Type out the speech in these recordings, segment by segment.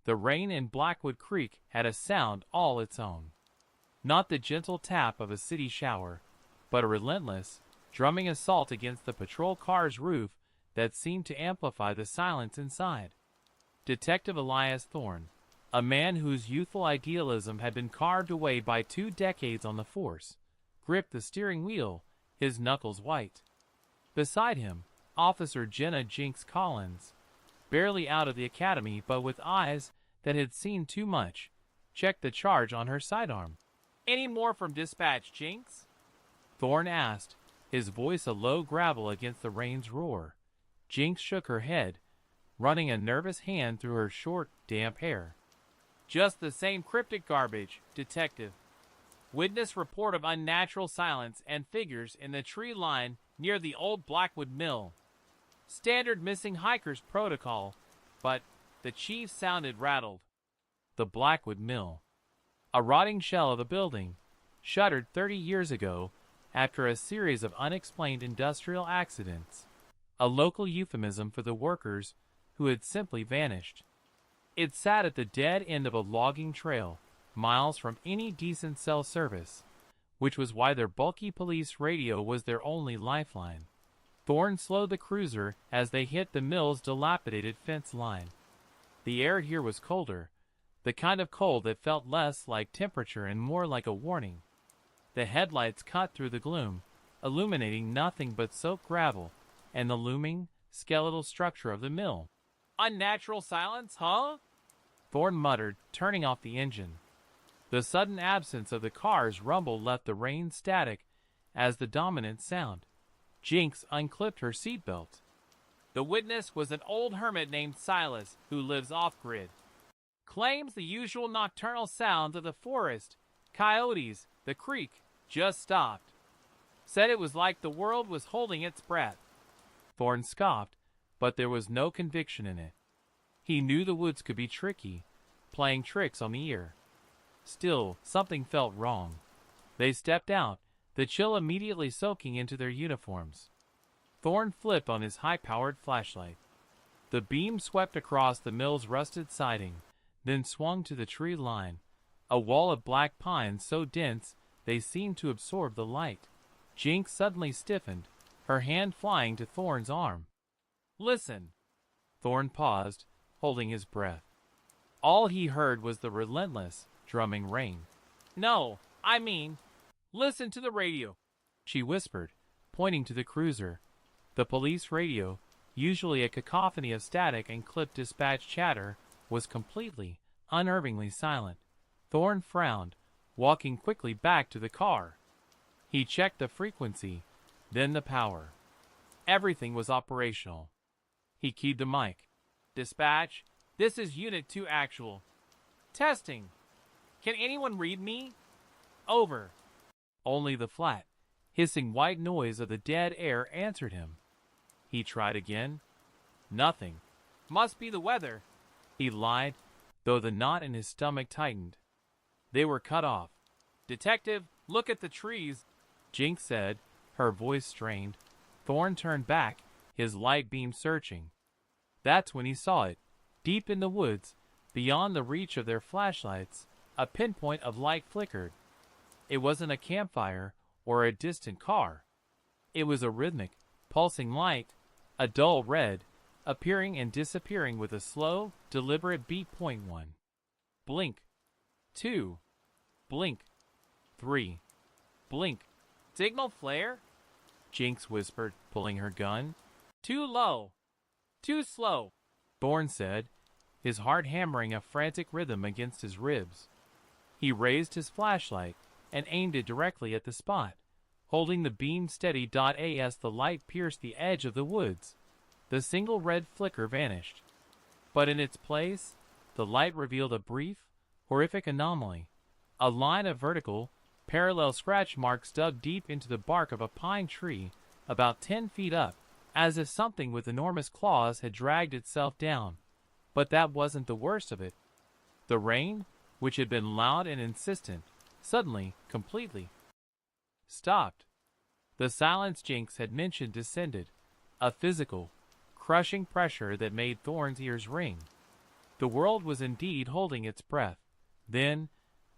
The rain in Blackwood Creek had a sound all its own. Not the gentle tap of a city shower, but a relentless, drumming assault against the patrol car's roof that seemed to amplify the silence inside. Detective Elias Thorne, a man whose youthful idealism had been carved away by 2 decades on the force, gripped the steering wheel, his knuckles white. Beside him, Officer Jenna Jinx Collins, barely out of the academy but with eyes that had seen too much, checked the charge on her sidearm. "Any more from dispatch, Jinx?" Thorne asked, his voice a low gravel against the rain's roar. Jinx shook her head, running a nervous hand through her short, damp hair. "Just the same cryptic garbage, Detective. Witness report of unnatural silence and figures in the tree line near the old Blackwood Mill. Standard missing hikers protocol, but the chief sounded rattled." The Blackwood Mill. A rotting shell of a building, shuttered 30 years ago after a series of unexplained industrial accidents. A local euphemism for the workers who had simply vanished. It sat at the dead end of a logging trail, miles from any decent cell service, which was why their bulky police radio was their only lifeline. Thorne slowed the cruiser as they hit the mill's dilapidated fence line. The air here was colder, the kind of cold that felt less like temperature and more like a warning. The headlights cut through the gloom, illuminating nothing but soaked gravel and the looming, skeletal structure of the mill. "Unnatural silence, huh?" Thorne muttered, turning off the engine. The sudden absence of the car's rumble left the rain static as the dominant sound. Jinx unclipped her seatbelt. "The witness was an old hermit named Silas who lives off-grid. Claims the usual nocturnal sounds of the forest, coyotes, the creek, just stopped. Said it was like the world was holding its breath." Thorne scoffed, but there was no conviction in it. He knew the woods could be tricky, playing tricks on the ear. Still, something felt wrong. They stepped out, the chill immediately soaking into their uniforms. Thorne flipped on his high-powered flashlight. The beam swept across the mill's rusted siding, then swung to the tree line, a wall of black pines so dense they seemed to absorb the light. Jinx suddenly stiffened, her hand flying to Thorne's arm. "Listen." Thorne paused, holding his breath. All he heard was the relentless, drumming rain. "No, I mean, listen to the radio," she whispered, pointing to the cruiser. The police radio, usually a cacophony of static and clipped dispatch chatter, was completely, unnervingly silent. Thorne frowned, walking quickly back to the car. He checked the frequency, then the power. Everything was operational. He keyed the mic. "Dispatch, this is Unit 2 Actual. Testing. Can anyone read me? Over." Only the flat, hissing white noise of the dead air answered him. He tried again. Nothing. "Must be the weather," he lied, though the knot in his stomach tightened. They were cut off. "Detective, look at the trees," Jinx said, her voice strained. Thorne turned back, his light beam searching. That's when he saw it. Deep in the woods, beyond the reach of their flashlights, a pinpoint of light flickered. It wasn't a campfire or a distant car. It was a rhythmic, pulsing light, a dull red, appearing and disappearing with a slow, deliberate beat. 1. Blink. 2. Blink. 3. Blink. "Signal flare?" Jinx whispered, pulling her gun. "Too low. Too slow," Thorne said, his heart hammering a frantic rhythm against his ribs. He raised his flashlight and aimed it directly at the spot, holding the beam steady. As the light pierced the edge of the woods, the single red flicker vanished. But in its place, the light revealed a brief, horrific anomaly. A line of vertical, parallel scratch marks dug deep into the bark of a pine tree, about 10 feet up, as if something with enormous claws had dragged itself down. But that wasn't the worst of it. The rain, which had been loud and insistent, suddenly, completely stopped. The silence Jinx had mentioned descended, a physical, crushing pressure that made Thorne's ears ring. The world was indeed holding its breath. Then,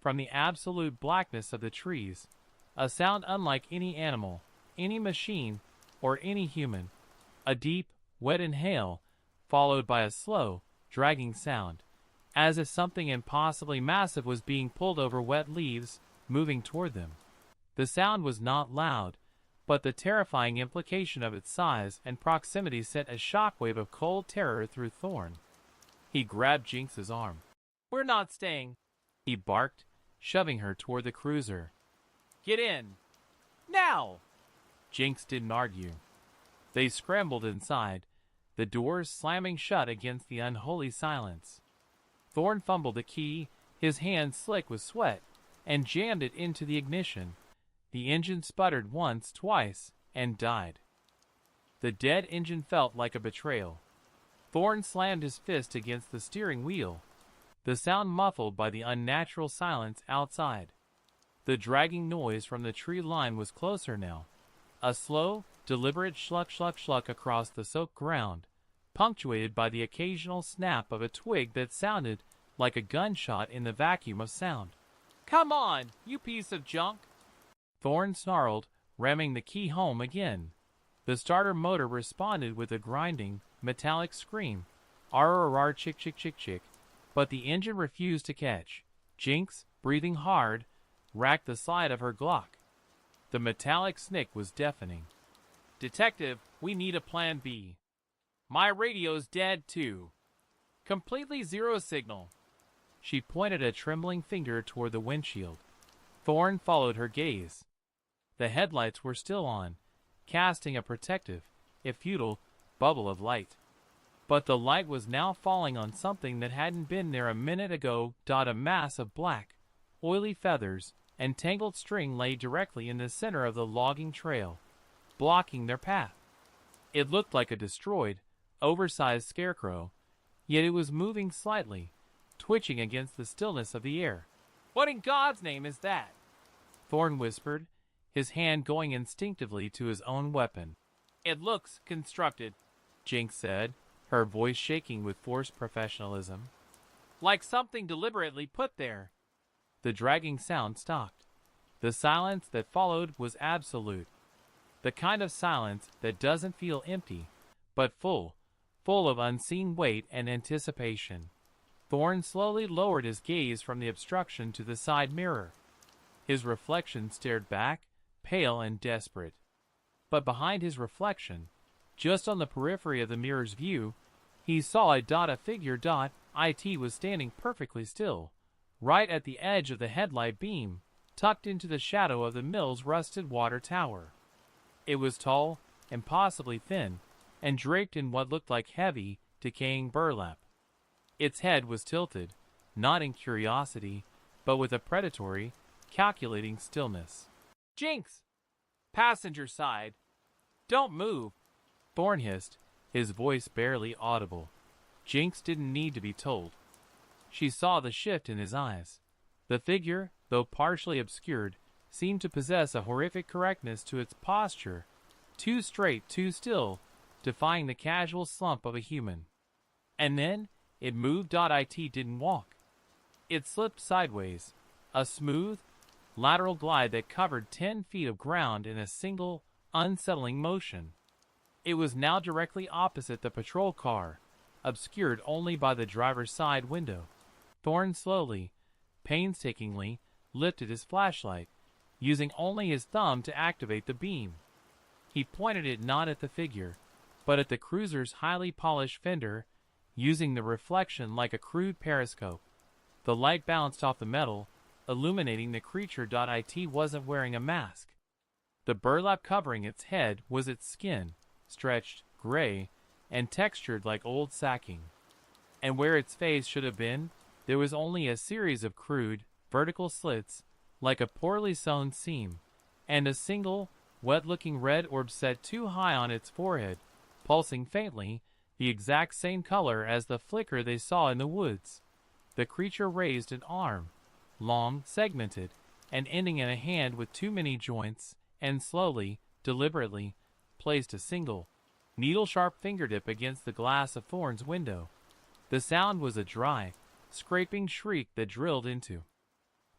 from the absolute blackness of the trees, a sound unlike any animal, any machine, or any human. A deep, wet inhale, followed by a slow, dragging sound, as if something impossibly massive was being pulled over wet leaves, moving toward them. The sound was not loud, but the terrifying implication of its size and proximity sent a shockwave of cold terror through Thorne. He grabbed Jinx's arm. "We're not staying," he barked, shoving her toward the cruiser. "Get in! Now!" Jinx didn't argue. They scrambled inside, the doors slamming shut against the unholy silence. Thorne fumbled the key, his hand slick with sweat, and jammed it into the ignition. The engine sputtered once, twice, and died. The dead engine felt like a betrayal. Thorne slammed his fist against the steering wheel, the sound muffled by the unnatural silence outside. The dragging noise from the tree line was closer now, a slow, deliberate schluck across the soaked ground, punctuated by the occasional snap of a twig that sounded like a gunshot in the vacuum of sound. "Come on, you piece of junk!" Thorne snarled, ramming the key home again. The starter motor responded with a grinding, metallic scream, "Arr, chick, chick, chick, chick," but the engine refused to catch. Jinx, breathing hard, racked the side of her Glock. The metallic snick was deafening. "Detective, we need a plan B. My radio's dead too. Completely zero signal." She pointed a trembling finger toward the windshield. Thorne followed her gaze. The headlights were still on, casting a protective, if futile, bubble of light. But the light was now falling on something that hadn't been there a minute ago. A mass of black, oily feathers and tangled string lay directly in the center of the logging trail, blocking their path. It looked like a destroyed, oversized scarecrow, yet it was moving slightly, twitching against the stillness of the air. "What in God's name is that?" Thorne whispered, his hand going instinctively to his own weapon. "It looks constructed," Jinx said, her voice shaking with forced professionalism. "Like something deliberately put there." The dragging sound stopped. The silence that followed was absolute. The kind of silence that doesn't feel empty, but full of unseen weight and anticipation. Thorne slowly lowered his gaze from the obstruction to the side mirror. His reflection stared back, pale and desperate. But behind his reflection, just on the periphery of the mirror's view, he saw a figure. It was standing perfectly still, right at the edge of the headlight beam, tucked into the shadow of the mill's rusted water tower. It was tall, impossibly thin, and draped in what looked like heavy, decaying burlap. Its head was tilted, not in curiosity, but with a predatory, calculating stillness. "Jinx! Passenger side! Don't move!" Thorne hissed, his voice barely audible. Jinx didn't need to be told. She saw the shift in his eyes. The figure, though partially obscured, seemed to possess a horrific correctness to its posture, too straight, too still, defying the casual slump of a human. And then it moved. It didn't walk. It slipped sideways, a smooth, lateral glide that covered 10 feet of ground in a single, unsettling motion. It was now directly opposite the patrol car, obscured only by the driver's side window. Thorne slowly, painstakingly, lifted his flashlight, using only his thumb to activate the beam. He pointed it not at the figure, but at the cruiser's highly polished fender, using the reflection like a crude periscope. The light bounced off the metal, illuminating the creature. It wasn't wearing a mask. The burlap covering its head was its skin, stretched, gray, and textured like old sacking. And where its face should have been, there was only a series of crude, vertical slits, like a poorly sewn seam, and a single, wet-looking red orb set too high on its forehead, pulsing faintly, the exact same color as the flicker they saw in the woods. The creature raised an arm, long, segmented, and ending in a hand with too many joints, and slowly, deliberately, placed a single, needle-sharp fingertip against the glass of Thorne's window. The sound was a dry, scraping shriek that drilled into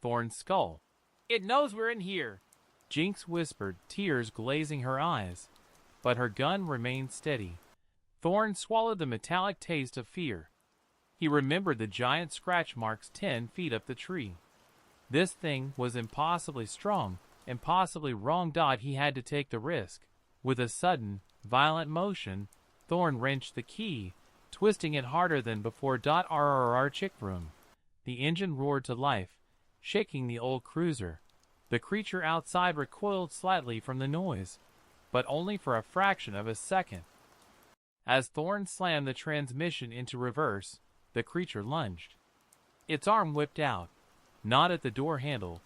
Thorne's skull. "It knows we're in here," Jinx whispered, tears glazing her eyes, but her gun remained steady. Thorne swallowed the metallic taste of fear. He remembered the giant scratch marks 10 feet up the tree. This thing was impossibly strong, impossibly wrong. He had to take the risk. With a sudden, violent motion, Thorne wrenched the key, twisting it harder than before. RRR chick room. The engine roared to life, shaking the old cruiser. The creature outside recoiled slightly from the noise, but only for a fraction of a second. As Thorne slammed the transmission into reverse, the creature lunged. Its arm whipped out, not at the door handle,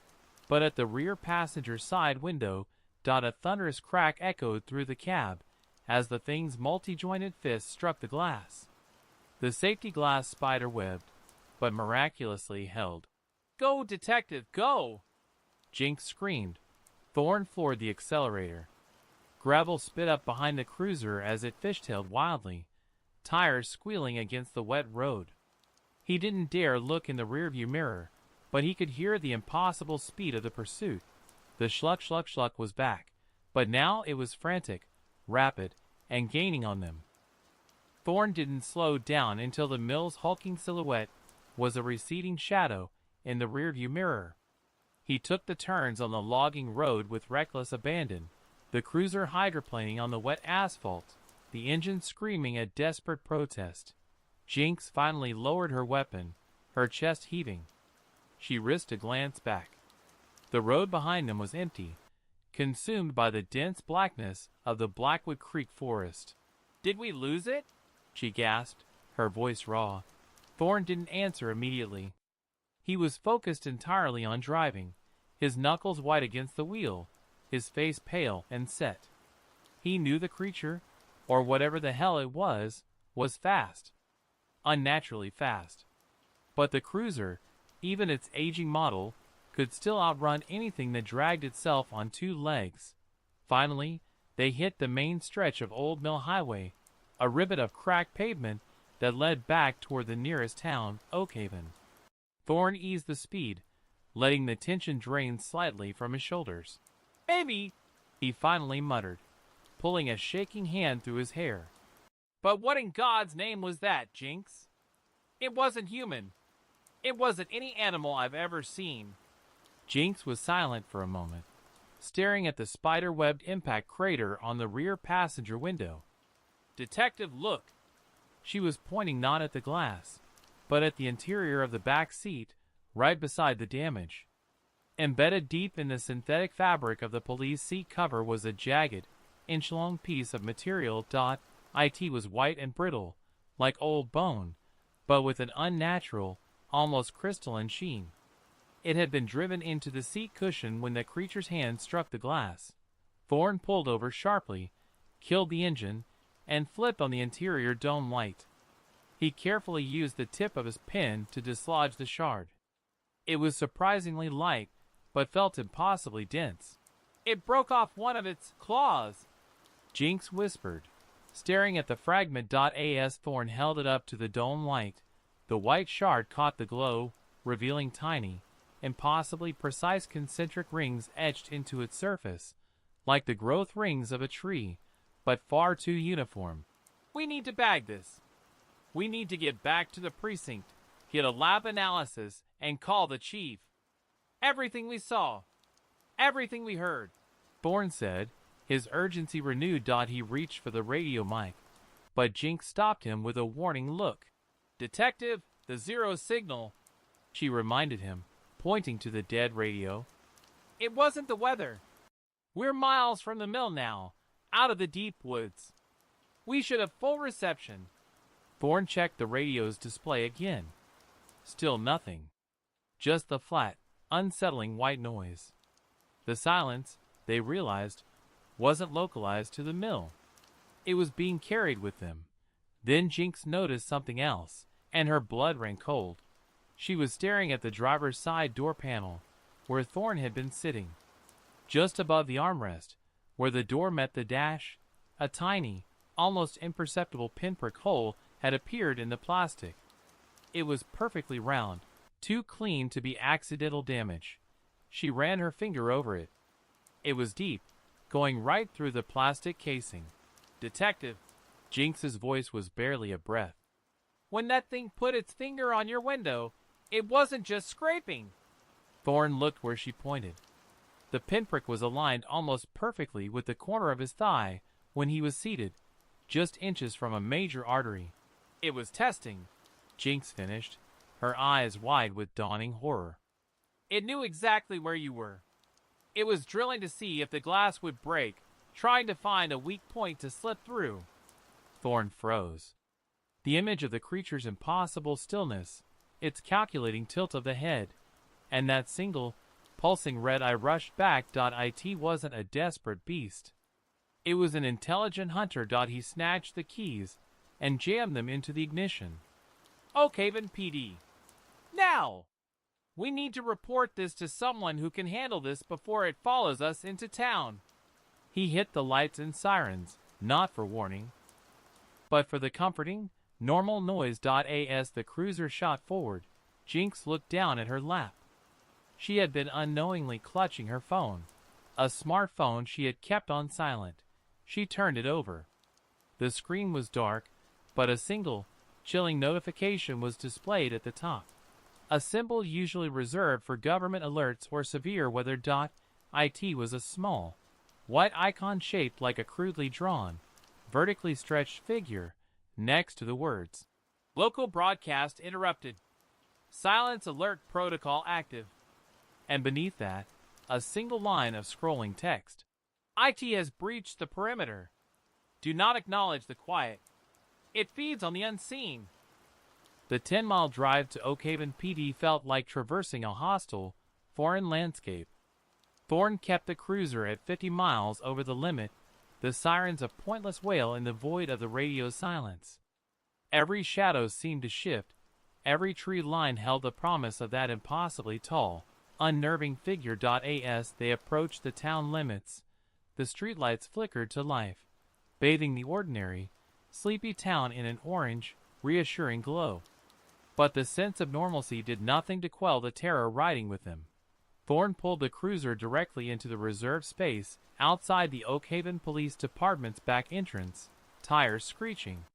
but at the rear passenger side window. A thunderous crack echoed through the cab as the thing's multi-jointed fist struck the glass. The safety glass spider-webbed, but miraculously held. "Go, detective, go!" Jinx screamed. Thorne floored the accelerator. Gravel spit up behind the cruiser as it fishtailed wildly, tires squealing against the wet road. He didn't dare look in the rearview mirror, but he could hear the impossible speed of the pursuit. The schluck was back, but now it was frantic, rapid, and gaining on them. Thorne didn't slow down until the mill's hulking silhouette was a receding shadow in the rearview mirror. He took the turns on the logging road with reckless abandon, the cruiser hydroplaning on the wet asphalt, the engine screaming a desperate protest. Jinx finally lowered her weapon, her chest heaving. She risked a glance back. The road behind them was empty, consumed by the dense blackness of the Blackwood Creek forest. "Did we lose it?" she gasped, her voice raw. Thorne didn't answer immediately. He was focused entirely on driving, his knuckles white against the wheel, his face pale and set. He knew the creature, or whatever the hell it was fast. Unnaturally fast. But the cruiser, even its aging model, could still outrun anything that dragged itself on 2 legs. Finally, they hit the main stretch of Old Mill Highway, a ribbon of cracked pavement that led back toward the nearest town, Oakhaven. Thorne eased the speed, letting the tension drain slightly from his shoulders. "Maybe," he finally muttered, pulling a shaking hand through his hair. "But what in God's name was that, Jinx? It wasn't human. It wasn't any animal I've ever seen." Jinx was silent for a moment, staring at the spider-webbed impact crater on the rear passenger window. "Detective, look!" She was pointing not at the glass, but at the interior of the back seat, right beside the damage. Embedded deep in the synthetic fabric of the police seat cover was a jagged, inch-long piece of material. It was white and brittle, like old bone, but with an unnatural, almost crystalline sheen. It had been driven into the seat cushion when the creature's hand struck the glass. Thorne pulled over sharply, killed the engine, and flipped on the interior dome light. He carefully used the tip of his pen to dislodge the shard. It was surprisingly light, but felt impossibly dense. "It broke off one of its claws," Jinx whispered, staring at the fragment. As Thorne held it up to the dome light, the white shard caught the glow, revealing tiny, impossibly precise concentric rings etched into its surface, like the growth rings of a tree, but far too uniform. "We need to bag this. We need to get back to the precinct, get a lab analysis, and call the chief. Everything we saw, everything we heard," Thorne said, his urgency renewed. He reached for the radio mic, but Jinx stopped him with a warning look. "Detective, the 0 signal," she reminded him, pointing to the dead radio. "It wasn't the weather. We're miles from the mill now, out of the deep woods. We should have full reception." Thorne checked the radio's display again. Still nothing. Just the flat, unsettling white noise. The silence, they realized, wasn't localized to the mill. It was being carried with them. Then Jinx noticed something else, and her blood ran cold. She was staring at the driver's side door panel, where Thorne had been sitting. Just above the armrest, where the door met the dash, a tiny, almost imperceptible pinprick hole had appeared in the plastic. It was perfectly round, too clean to be accidental damage. She ran her finger over it. It was deep, going right through the plastic casing. "Detective," Jinx's voice was barely a breath. "When that thing put its finger on your window, it wasn't just scraping." Thorne looked where she pointed. The pinprick was aligned almost perfectly with the corner of his thigh when he was seated, just inches from a major artery. "It was testing," Jinx finished, her eyes wide with dawning horror. "It knew exactly where you were. It was drilling to see if the glass would break, trying to find a weak point to slip through." Thorne froze. The image of the creature's impossible stillness, its calculating tilt of the head, and that single, pulsing red eye rushed back. It wasn't a desperate beast. It was an intelligent hunter. He snatched the keys and jammed them into the ignition. "Oakhaven PD. Now! We need to report this to someone who can handle this before it follows us into town." He hit the lights and sirens, not for warning, but for the comforting, normal noise. As the cruiser shot forward, Jinx looked down at her lap. She had been unknowingly clutching her phone, a smartphone she had kept on silent. She turned it over. The screen was dark, but a single, chilling notification was displayed at the top. A symbol usually reserved for government alerts or severe weather. It was a small, white icon shaped like a crudely drawn, vertically stretched figure next to the words, "Local broadcast interrupted. Silence alert protocol active." And beneath that, a single line of scrolling text. "IT has breached the perimeter. Do not acknowledge the quiet. It feeds on the unseen." The 10-mile drive to Oakhaven PD felt like traversing a hostile, foreign landscape. Thorne kept the cruiser at 50 miles over the limit, the sirens a pointless wail in the void of the radio silence. Every shadow seemed to shift, every tree line held the promise of that impossibly tall, unnerving figure. As they approached the town limits, the streetlights flickered to life, bathing the ordinary, sleepy town in an orange, reassuring glow. But the sense of normalcy did nothing to quell the terror riding with them. Thorne pulled the cruiser directly into the reserved space outside the Oakhaven Police Department's back entrance, tires screeching.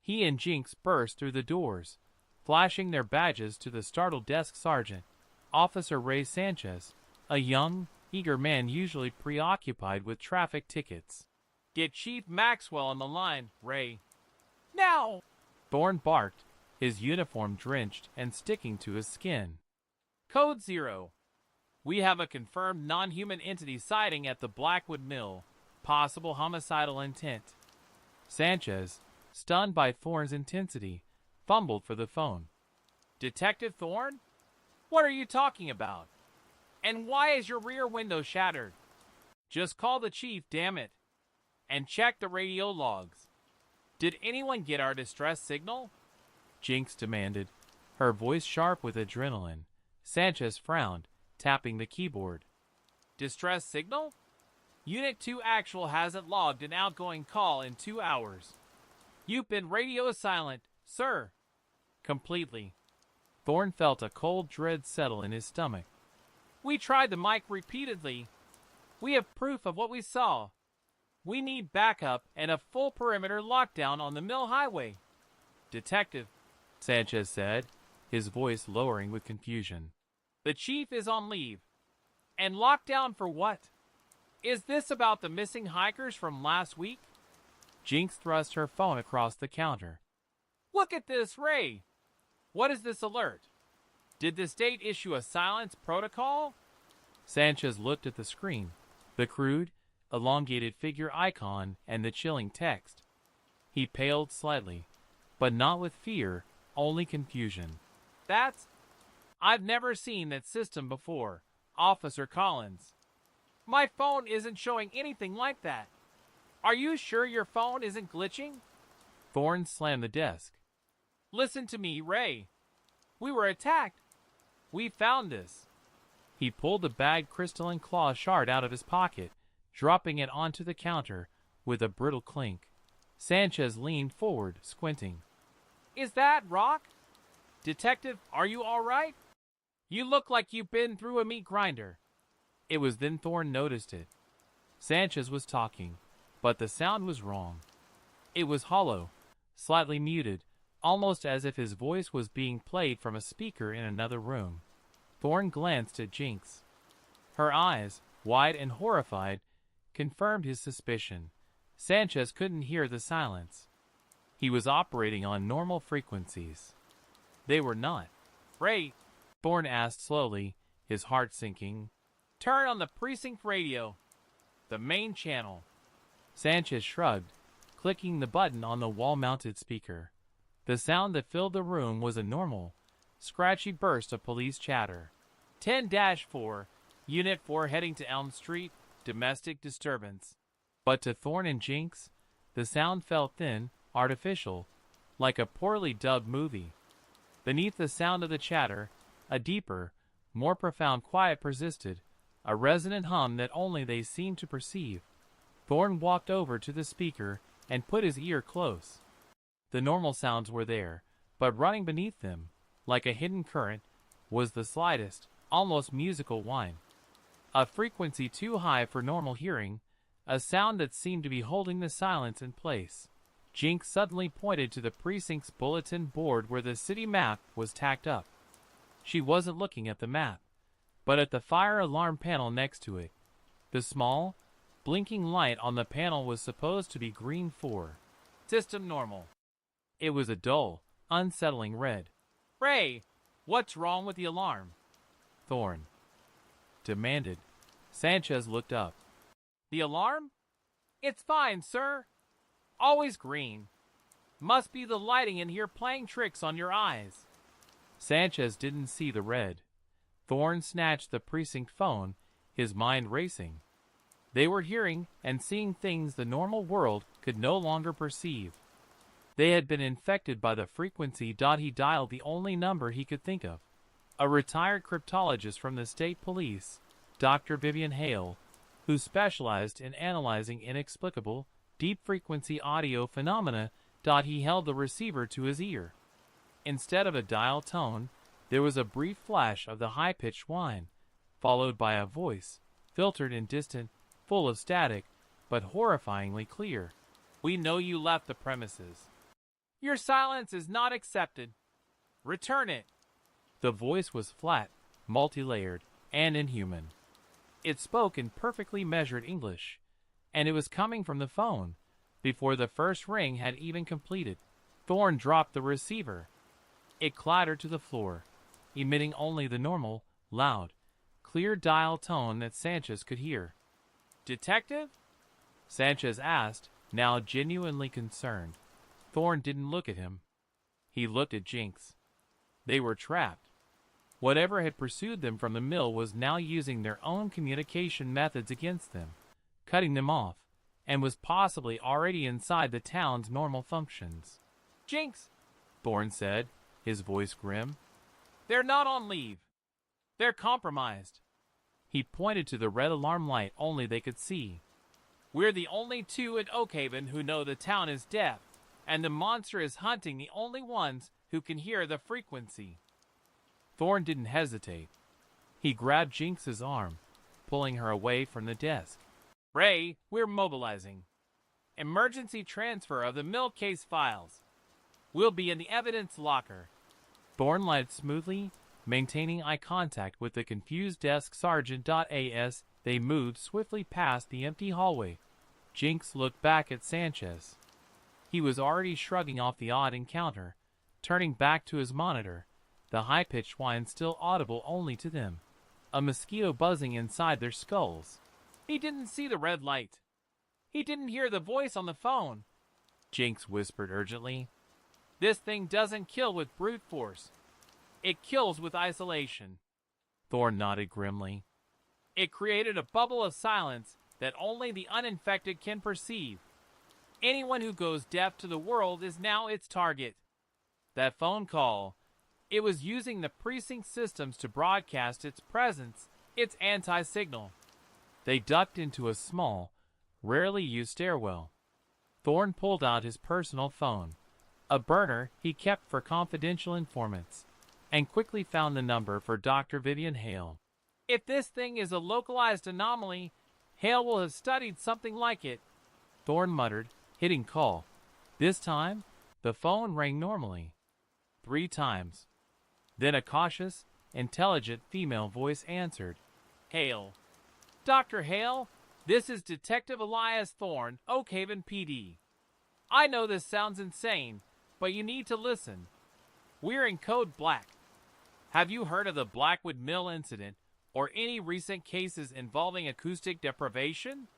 He and Jinx burst through the doors, flashing their badges to the startled desk sergeant, Officer Ray Sanchez, a young, eager man usually preoccupied with traffic tickets. "Get Chief Maxwell on the line, Ray." "Now!" Thorne barked, his uniform drenched and sticking to his skin. "Code 0. We have a confirmed non-human entity sighting at the Blackwood Mill. Possible homicidal intent." Sanchez, stunned by Thorne's intensity, fumbled for the phone. "Detective Thorne? What are you talking about? And why is your rear window shattered? Just call the chief, damn it. And check the radio logs. Did anyone get our distress signal?" Jinx demanded, her voice sharp with adrenaline. Sanchez frowned, tapping the keyboard. "Distress signal? Unit 2 Actual hasn't logged an outgoing call in 2 hours. You've been radio silent, sir." "Completely." Thorne felt a cold dread settle in his stomach. "We tried the mic repeatedly. We have proof of what we saw. We need backup and a full perimeter lockdown on the Mill Highway." "Detective," Sanchez said, his voice lowering with confusion. "The chief is on leave. And lockdown for what? Is this about the missing hikers from last week?" Jinx thrust her phone across the counter. "Look at this, Ray. What is this alert? Did the state issue a silence protocol?" Sanchez looked at the screen, the crude, elongated figure icon and the chilling text. He paled slightly, but not with fear, only confusion. I've never seen that system before, Officer Collins. My phone isn't showing anything like that. Are you sure your phone isn't glitching?" Thorne slammed the desk. "Listen to me, Ray. We were attacked. We found this." He pulled a bagged crystalline claw shard out of his pocket, dropping it onto the counter with a brittle clink. Sanchez leaned forward, squinting. "Is that rock?" Detective, are you all right? You look like you've been through a meat grinder. It was then Thorne noticed it. Sanchez was talking, but the sound was wrong. It was hollow, slightly muted, almost as if his voice was being played from a speaker in another room. Thorne glanced at Jinx. Her eyes, wide and horrified, confirmed his suspicion. Sanchez couldn't hear the silence. He was operating on normal frequencies. They were not. Ray, Thorne asked slowly, his heart sinking. Turn on the precinct radio. The main channel. Sanchez shrugged, clicking the button on the wall-mounted speaker. The sound that filled the room was a normal, scratchy burst of police chatter. 10-4, Unit 4 heading to Elm Street, domestic disturbance. But to Thorne and Jinx, the sound felt thin, artificial, like a poorly dubbed movie. Beneath the sound of the chatter, a deeper, more profound quiet persisted, a resonant hum that only they seemed to perceive. Thorne walked over to the speaker and put his ear close. The normal sounds were there, but running beneath them, like a hidden current, was the slightest, almost musical whine. A frequency too high for normal hearing, a sound that seemed to be holding the silence in place. Jinx suddenly pointed to the precinct's bulletin board where the city map was tacked up. She wasn't looking at the map, but at the fire alarm panel next to it. The small, blinking light on the panel was supposed to be green 4. System normal. It was a dull, unsettling red. Ray, what's wrong with the alarm? Thorne demanded. Sanchez looked up. The alarm? It's fine, sir. Always green. Must be the lighting in here playing tricks on your eyes. Sanchez didn't see the red. Thorne snatched the precinct phone, his mind racing. They were hearing and seeing things the normal world could no longer perceive. They had been infected by the frequency. He dialed the only number he could think of. A retired cryptologist from the state police, Dr. Vivian Hale, who specialized in analyzing inexplicable, deep-frequency audio phenomena. He held the receiver to his ear. Instead of a dial tone, there was a brief flash of the high-pitched whine, followed by a voice, filtered and distant, full of static, but horrifyingly clear. We know you left the premises. Your silence is not accepted. Return it. The voice was flat, multi-layered, and inhuman. It spoke in perfectly measured English, and it was coming from the phone, before the first ring had even completed. Thorne dropped the receiver. It clattered to the floor, emitting only the normal, loud, clear dial tone that Sanchez could hear. Detective? Sanchez asked, now genuinely concerned. Thorne didn't look at him. He looked at Jinx. They were trapped. Whatever had pursued them from the mill was now using their own communication methods against them, cutting them off, and was possibly already inside the town's normal functions. Jinx, Thorne said, his voice grim. They're not on leave. They're compromised. He pointed to the red alarm light only they could see. We're the only two at Oakhaven who know the town is deaf, and the monster is hunting the only ones who can hear the frequency. Thorne didn't hesitate. He grabbed Jinx's arm, pulling her away from the desk. Ray, we're mobilizing. Emergency transfer of the mill case files. We'll be in the evidence locker. Thorne lied smoothly, maintaining eye contact with the confused desk sergeant. As they moved swiftly past the empty hallway, Jinx looked back at Sanchez. He was already shrugging off the odd encounter, turning back to his monitor, the high-pitched whine still audible only to them, a mosquito buzzing inside their skulls. He didn't see the red light. He didn't hear the voice on the phone, Jinx whispered urgently. This thing doesn't kill with brute force. It kills with isolation. Thorne nodded grimly. It created a bubble of silence that only the uninfected can perceive. Anyone who goes deaf to the world is now its target. That phone call, it was using the precinct systems to broadcast its presence, its anti-signal. They ducked into a small, rarely used stairwell. Thorne pulled out his personal phone, a burner he kept for confidential informants. and quickly found the number for Dr. Vivian Hale. If this thing is a localized anomaly, Hale will have studied something like it, Thorne muttered, hitting call. This time, the phone rang normally. 3 times. Then a cautious, intelligent female voice answered. Hale. Dr. Hale, this is Detective Elias Thorne, Oak Haven PD. I know this sounds insane, but you need to listen. We're in Code Black. Have you heard of the Blackwood Mill incident or any recent cases involving acoustic deprivation?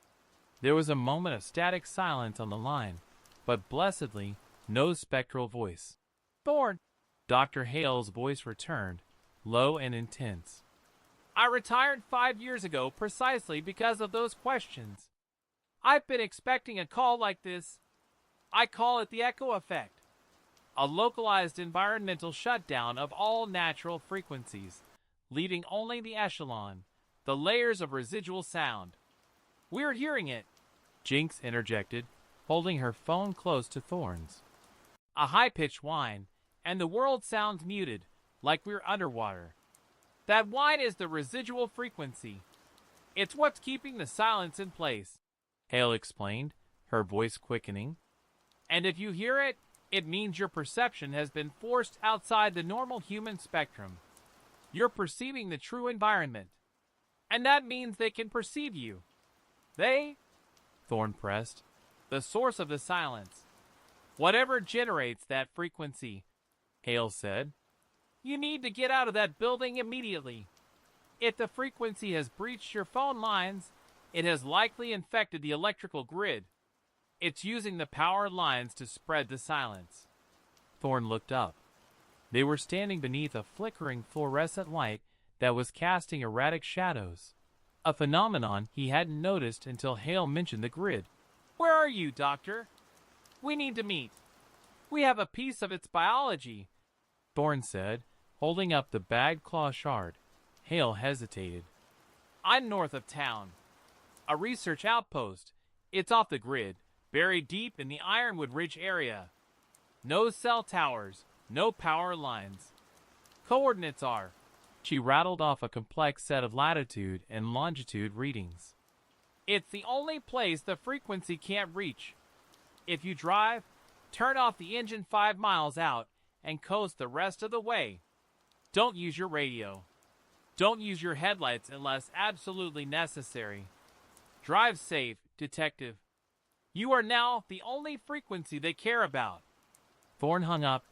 There was a moment of static silence on the line, but blessedly, no spectral voice. Thorne, Dr. Hale's voice returned, low and intense. I retired 5 years ago precisely because of those questions. I've been expecting a call like this. I call it the echo effect. A localized environmental shutdown of all natural frequencies, leaving only the echelon, the layers of residual sound. We're hearing it, Jinx interjected, holding her phone close to Thorne's. A high-pitched whine, and the world sounds muted, like we're underwater. That whine is the residual frequency. It's what's keeping the silence in place, Hale explained, her voice quickening. And if you hear it, it means your perception has been forced outside the normal human spectrum. You're perceiving the true environment. And that means they can perceive you. They, Thorne pressed, the source of the silence. Whatever generates that frequency, Hale said. You need to get out of that building immediately. If the frequency has breached your phone lines, it has likely infected the electrical grid. It's using the power lines to spread the silence. Thorne looked up. They were standing beneath a flickering fluorescent light that was casting erratic shadows, a phenomenon he hadn't noticed until Hale mentioned the grid. Where are you, Doctor? We need to meet. We have a piece of its biology, Thorne said, holding up the bagged claw shard. Hale hesitated. I'm north of town. A research outpost. It's off the grid, buried deep in the Ironwood Ridge area. No cell towers, no power lines. Coordinates are. She rattled off a complex set of latitude and longitude readings. It's the only place the frequency can't reach. If you drive, turn off the engine 5 miles out and coast the rest of the way. Don't use your radio. Don't use your headlights unless absolutely necessary. Drive safe, Detective. You are now the only frequency they care about. Thorne hung up,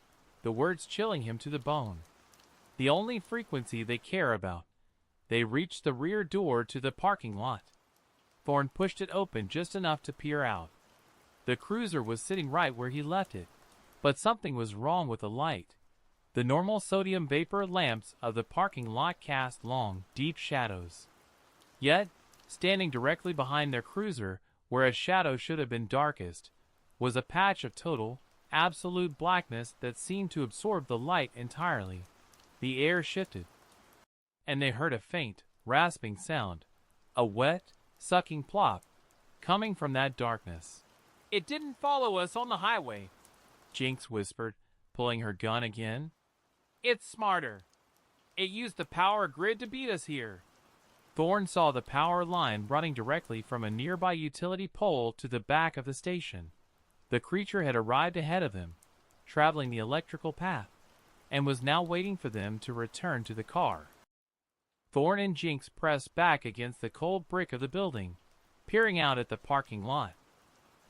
the words chilling him to the bone. The only frequency they care about. They reached the rear door to the parking lot. Thorne pushed it open just enough to peer out. The cruiser was sitting right where he left it, but something was wrong with the light. The normal sodium vapor lamps of the parking lot cast long, deep shadows. Yet, standing directly behind their cruiser, where a shadow should have been darkest, was a patch of total, absolute blackness that seemed to absorb the light entirely. The air shifted, and they heard a faint, rasping sound, a wet, sucking plop, coming from that darkness. It didn't follow us on the highway, Jinx whispered, pulling her gun again. It's smarter. It used the power grid to beat us here. Thorne saw the power line running directly from a nearby utility pole to the back of the station. The creature had arrived ahead of them, traveling the electrical path, and was now waiting for them to return to the car. Thorne and Jinx pressed back against the cold brick of the building, peering out at the parking lot.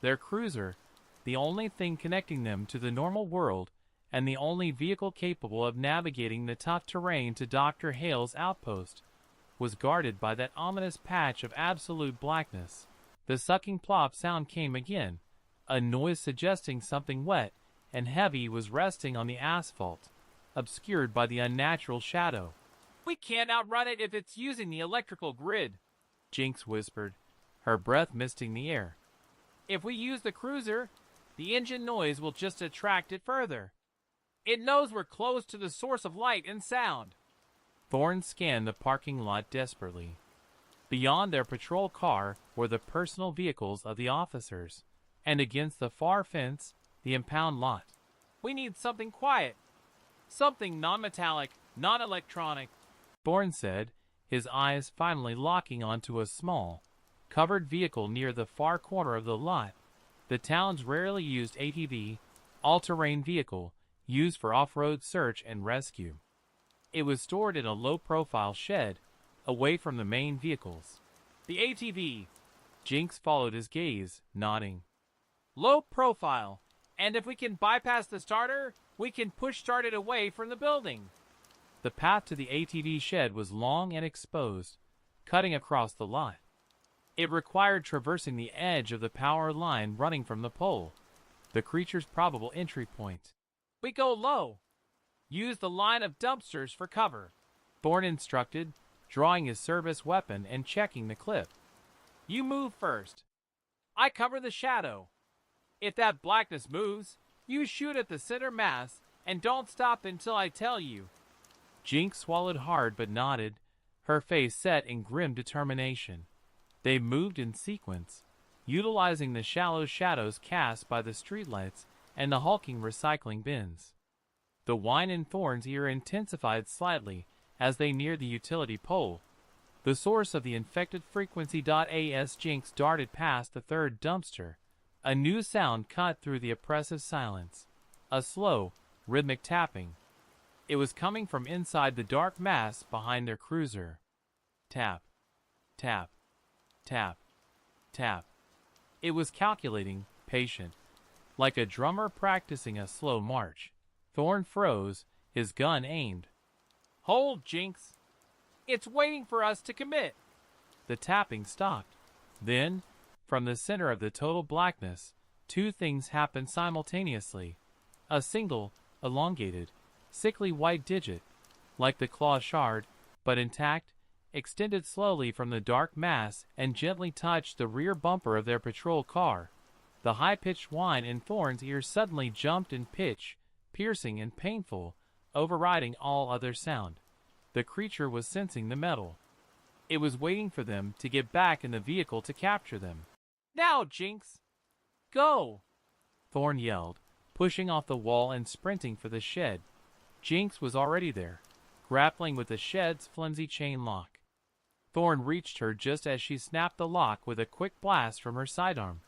Their cruiser, the only thing connecting them to the normal world, and the only vehicle capable of navigating the tough terrain to Dr. Hale's outpost, was guarded by that ominous patch of absolute blackness. The sucking plop sound came again, a noise suggesting something wet and heavy was resting on the asphalt, obscured by the unnatural shadow. We can't outrun it if it's using the electrical grid, Jinx whispered, her breath misting the air. If we use the cruiser, the engine noise will just attract it further. It knows we're close to the source of light and sound. Thorne scanned the parking lot desperately. Beyond their patrol car were the personal vehicles of the officers, and against the far fence, the impound lot. We need something quiet, something non-metallic, Not electronic, Thorne said, his eyes finally locking onto a small, covered vehicle near the far corner of the lot. The town's rarely used ATV, all-terrain vehicle, used for off-road search and rescue. It was stored in a low-profile shed, away from the main vehicles. The ATV. Jinx followed his gaze, nodding. Low profile, and if we can bypass the starter, we can push-start it away from the building. The path to the ATV shed was long and exposed, cutting across the lot. It required traversing the edge of the power line running from the pole, the creature's probable entry point. We go low. Use the line of dumpsters for cover, Thorne instructed, drawing his service weapon and checking the clip. You move first. I cover the shadow. If that blackness moves, you shoot at the center mass and don't stop until I tell you. Jinx swallowed hard but nodded, her face set in grim determination. They moved in sequence, utilizing the shallow shadows cast by the streetlights and the hulking recycling bins. The whine in Thorne's ear intensified slightly as they neared the utility pole. The source of the infected frequency. As Jinx darted past the third dumpster, a new sound cut through the oppressive silence. A slow, rhythmic tapping. It was coming from inside the dark mass behind their cruiser. Tap, tap, tap, tap. It was calculating, patient, like a drummer practicing a slow march. Thorne froze, his gun aimed. Hold, Jinx. It's waiting for us to commit. The tapping stopped. Then, from the center of the total blackness, two things happened simultaneously. A single, elongated, sickly white digit, like the claw shard, but intact, extended slowly from the dark mass and gently touched the rear bumper of their patrol car. The high-pitched whine in Thorne's ear suddenly jumped in pitch, piercing and painful, overriding all other sound. The creature was sensing the metal. It was waiting for them to get back in the vehicle to capture them. Now, Jinx! Go! Thorne yelled, pushing off the wall and sprinting for the shed. Jinx was already there, grappling with the shed's flimsy chain lock. Thorne reached her just as she snapped the lock with a quick blast from her sidearm,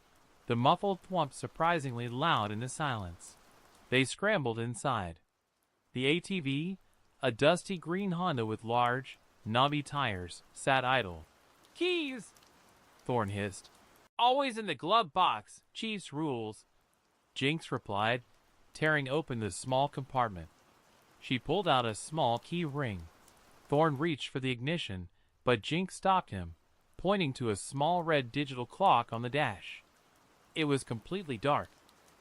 the muffled thwomp surprisingly loud in the silence. They scrambled inside. The ATV, a dusty green Honda with large, knobby tires, sat idle. Keys! Thorne hissed. Always in the glove box, Chief's rules. Jinx replied, tearing open the small compartment. She pulled out a small key ring. Thorne reached for the ignition, but Jinx stopped him, pointing to a small red digital clock on the dash. It was completely dark.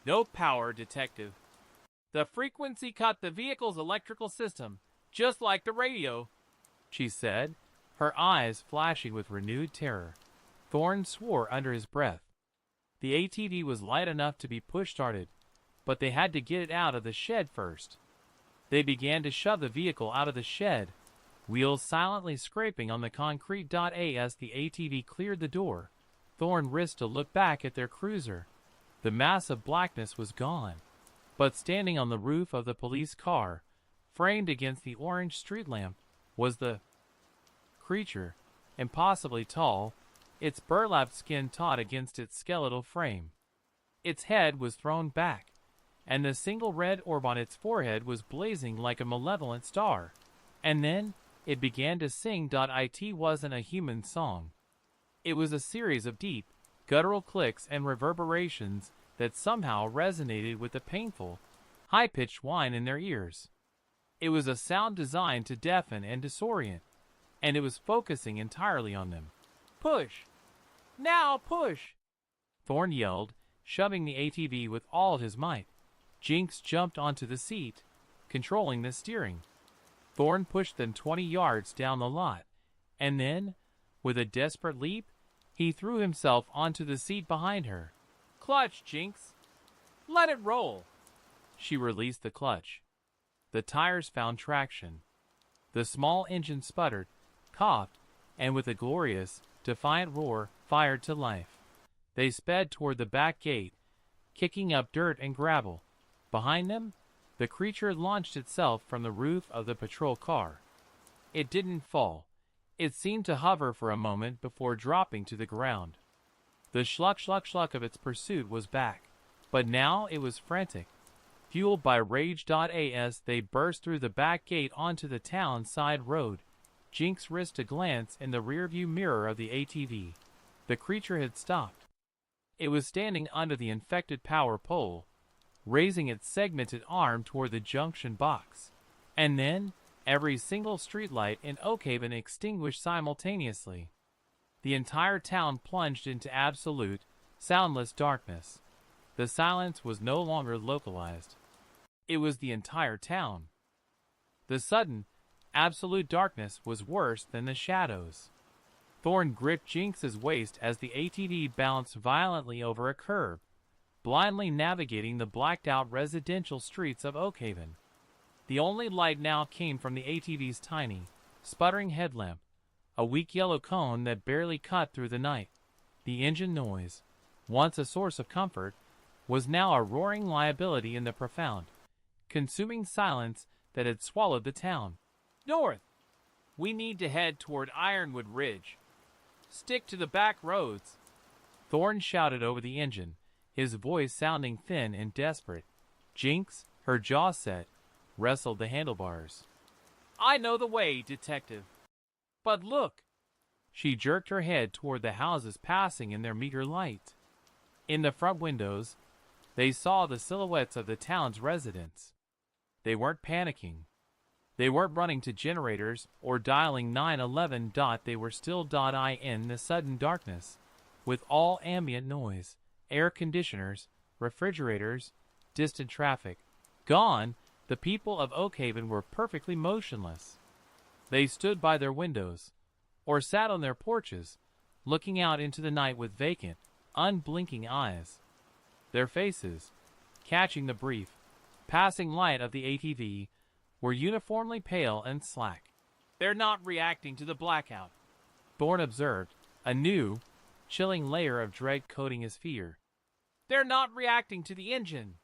No power, detective. The frequency cut the vehicle's electrical system, just like the radio, she said, her eyes flashing with renewed terror. Thorne swore under his breath. The ATV was light enough to be push-started, but they had to get it out of the shed first. They began to shove the vehicle out of the shed, wheels silently scraping on the concrete. As the ATV cleared the door, Thorne risked a look back at their cruiser. The mass of blackness was gone, but standing on the roof of the police car, framed against the orange street lamp, was the creature, impossibly tall, its burlap skin taut against its skeletal frame. Its head was thrown back, and the single red orb on its forehead was blazing like a malevolent star. And then, it began to sing. It wasn't a human song. It was a series of deep, guttural clicks and reverberations that somehow resonated with the painful, high-pitched whine in their ears. It was a sound designed to deafen and disorient, and it was focusing entirely on them. Push! Now push! Thorne yelled, shoving the ATV with all his might. Jinx jumped onto the seat, controlling the steering. Thorne pushed them 20 yards down the lot, and then, with a desperate leap, he threw himself onto the seat behind her. Clutch, Jinx! Let it roll! She released the clutch. The tires found traction. The small engine sputtered, coughed, and with a glorious, defiant roar, fired to life. They sped toward the back gate, kicking up dirt and gravel. Behind them, The creature launched itself from the roof of the patrol car. It didn't fall. It seemed to hover for a moment before dropping to the ground. The schluck of its pursuit was back, but now it was frantic. Fueled by rage. As they burst through the back gate onto the town side road, Jinx risked a glance in the rearview mirror of the ATV. The creature had stopped. It was standing under the infected power pole, raising its segmented arm toward the junction box. And then, every single streetlight in Oakhaven extinguished simultaneously. The entire town plunged into absolute, soundless darkness. The silence was no longer localized. It was the entire town. The sudden, absolute darkness was worse than the shadows. Thorne gripped Jinx's waist as the ATV bounced violently over a curb, blindly navigating the blacked-out residential streets of Oakhaven. The only light now came from the ATV's tiny, sputtering headlamp, a weak yellow cone that barely cut through the night. The engine noise, once a source of comfort, was now a roaring liability in the profound, consuming silence that had swallowed the town. North! We need to head toward Ironwood Ridge. Stick to the back roads. Thorne shouted over the engine, his voice sounding thin and desperate. Jinx, her jaw set, wrestled the handlebars. I know the way, detective. But look! She jerked her head toward the houses passing in their meager light. In the front windows, they saw the silhouettes of the town's residents. They weren't panicking. They weren't running to generators or dialing 911. They were still in the sudden darkness, with all ambient noise, air conditioners, refrigerators, distant traffic gone. The people of Oakhaven were perfectly motionless. They stood by their windows, or sat on their porches, looking out into the night with vacant, unblinking eyes. Their faces, catching the brief, passing light of the ATV, were uniformly pale and slack. They're not reacting to the blackout, Thorne observed, a new, chilling layer of dread coating his fear. They're not reacting to the engine.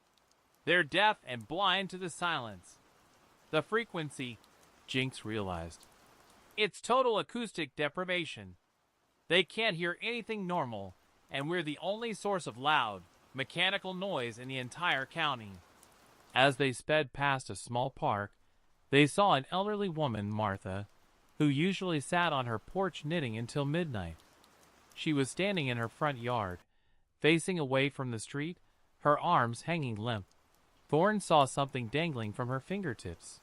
They're deaf and blind to the silence. The frequency, Jinx realized. It's total acoustic deprivation. They can't hear anything normal, and we're the only source of loud, mechanical noise in the entire county. As they sped past a small park, they saw an elderly woman, Martha, who usually sat on her porch knitting until midnight. She was standing in her front yard, facing away from the street, her arms hanging limp. Thorne saw something dangling from her fingertips.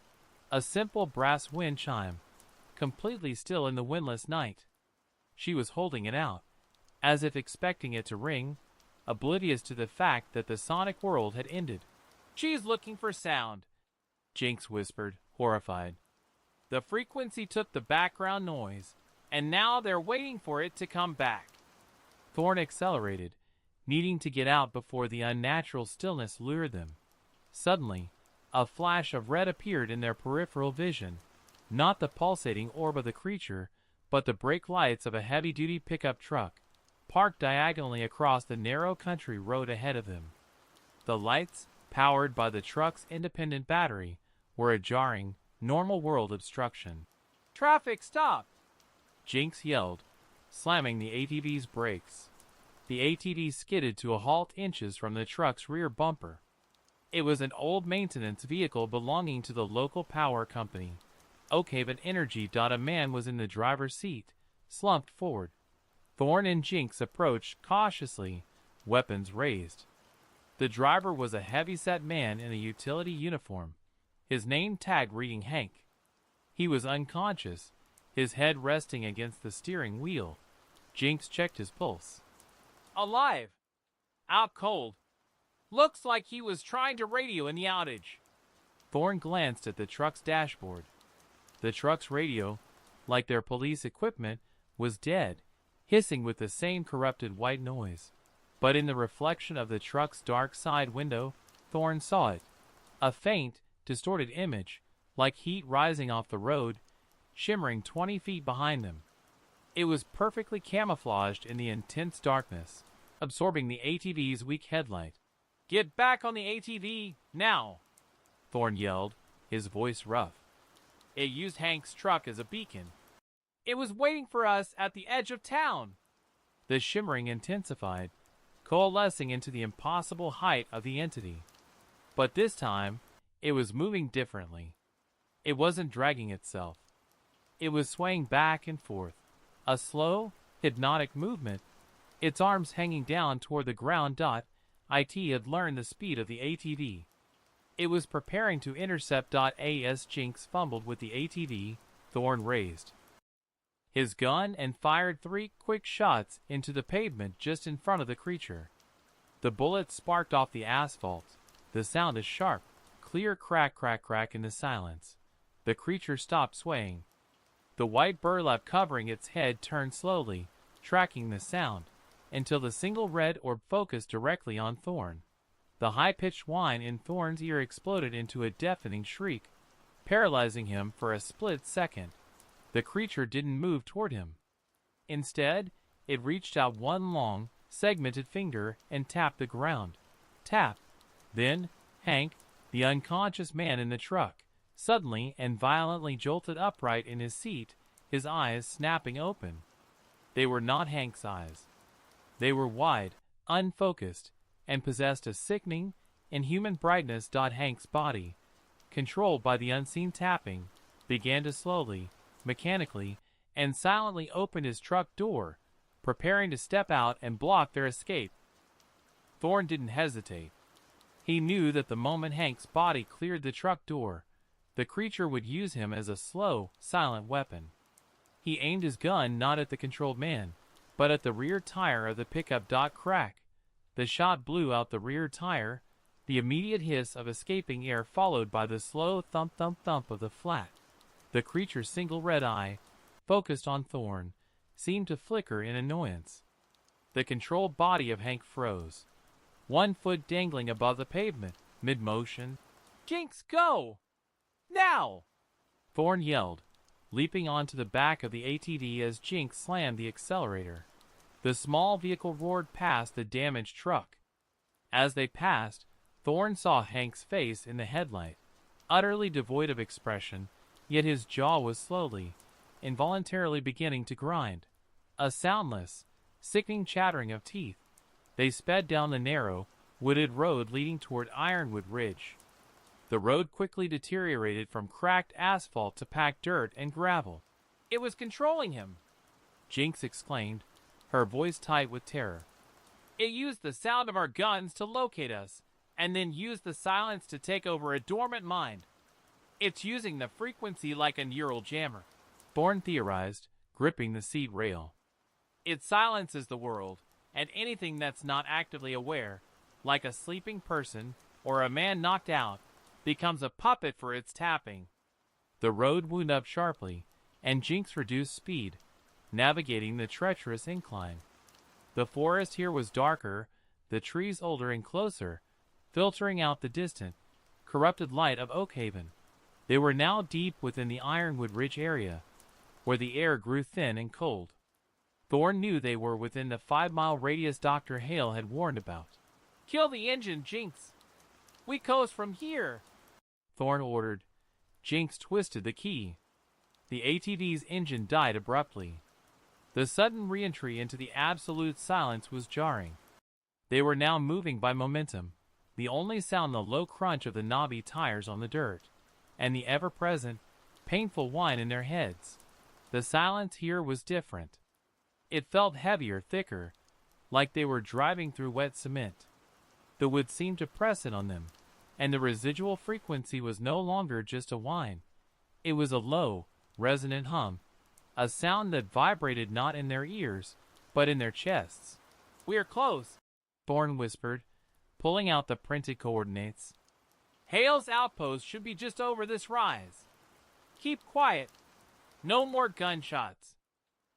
A simple brass wind chime, completely still in the windless night. She was holding it out, as if expecting it to ring, oblivious to the fact that the sonic world had ended. She's looking for sound, Jinx whispered, horrified. The frequency took the background noise, and now they're waiting for it to come back. Thorne accelerated, needing to get out before the unnatural stillness lured them. Suddenly, a flash of red appeared in their peripheral vision, not the pulsating orb of the creature, but the brake lights of a heavy-duty pickup truck, parked diagonally across the narrow country road ahead of them. The lights, powered by the truck's independent battery, were a jarring, normal world obstruction. Traffic stop! Jinx yelled, slamming the ATV's brakes. The ATV skidded to a halt inches from the truck's rear bumper. It was an old maintenance vehicle belonging to the local power company, Oakhaven Energy. A man was in the driver's seat, slumped forward. Thorne and Jinx approached cautiously, weapons raised. The driver was a heavy-set man in a utility uniform, his name tag reading Hank. He was unconscious, his head resting against the steering wheel. Jinx checked his pulse. Alive! Out cold. Looks like he was trying to radio in the outage. Thorne glanced at the truck's dashboard. The truck's radio, like their police equipment, was dead, hissing with the same corrupted white noise. But in the reflection of the truck's dark side window, Thorne saw it. A faint, distorted image, like heat rising off the road, shimmering 20 feet behind them. It was perfectly camouflaged in the intense darkness, absorbing the ATV's weak headlight. Get back on the ATV, now! Thorne yelled, his voice rough. It used Hank's truck as a beacon. It was waiting for us at the edge of town. The shimmering intensified, coalescing into the impossible height of the entity. But this time, it was moving differently. It wasn't dragging itself. It was swaying back and forth, a slow, hypnotic movement, its arms hanging down toward the ground. It had learned the speed of the ATV. It was preparing to intercept. As Jinx fumbled with the ATV, Thorne raised his gun and fired 3 quick shots into the pavement just in front of the creature. The bullets sparked off the asphalt, the sound a sharp, clear crack in the silence. The creature stopped swaying. The white burlap covering its head turned slowly, tracking the sound, until the single red orb focused directly on Thorne. The high-pitched whine in Thorne's ear exploded into a deafening shriek, paralyzing him for a split second. The creature didn't move toward him. Instead, it reached out one long, segmented finger and tapped the ground. Tap. Then, Hank, the unconscious man in the truck, suddenly and violently jolted upright in his seat, his eyes snapping open. They were not Hank's eyes. They were wide, unfocused, and possessed a sickening, inhuman brightness. Hank's body, controlled by the unseen tapping, began to slowly, mechanically, and silently open his truck door, preparing to step out and block their escape. Thorne didn't hesitate. He knew that the moment Hank's body cleared the truck door, the creature would use him as a slow, silent weapon. He aimed his gun not at the controlled man, but at the rear tire of the pickup. Crack. The shot blew out the rear tire, the immediate hiss of escaping air followed by the slow thump of the flat. The creature's single red eye, focused on Thorne, seemed to flicker in annoyance. The controlled body of Hank froze, one foot dangling above the pavement, mid-motion. Jinx, go! Now! Thorne yelled, leaping onto the back of the ATV as Jinx slammed the accelerator. The small vehicle roared past the damaged truck. As they passed, Thorne saw Hank's face in the headlight, utterly devoid of expression, yet his jaw was slowly, involuntarily beginning to grind. A soundless, sickening chattering of teeth. They sped down the narrow, wooded road leading toward Ironwood Ridge. The road quickly deteriorated from cracked asphalt to packed dirt and gravel. It was controlling him, Jinx exclaimed, her voice tight with terror. It used the sound of our guns to locate us, and then used the silence to take over a dormant mind. It's using the frequency like a neural jammer, Thorne theorized, gripping the seat rail. It silences the world, and anything that's not actively aware, like a sleeping person or a man knocked out, becomes a puppet for its tapping. The road wound up sharply, and Jinx reduced speed, navigating the treacherous incline. The forest here was darker, the trees older and closer, filtering out the distant, corrupted light of Oakhaven. They were now deep within the Ironwood Ridge area, where the air grew thin and cold. Thorne knew they were within the 5-mile radius Dr. Hale had warned about. Kill the engine, Jinx! We coast from here! Thorne ordered. Jinx twisted the key. The ATV's engine died abruptly. The sudden re-entry into the absolute silence was jarring. They were now moving by momentum, the only sound the low crunch of the knobby tires on the dirt, and the ever-present, painful whine in their heads. The silence here was different. It felt heavier, thicker, like they were driving through wet cement. The wood seemed to press in on them, and the residual frequency was no longer just a whine. It was a low, resonant hum, a sound that vibrated not in their ears, but in their chests. "We're close," Thorne whispered, pulling out the printed coordinates. "Hale's outpost should be just over this rise. Keep quiet. No more gunshots."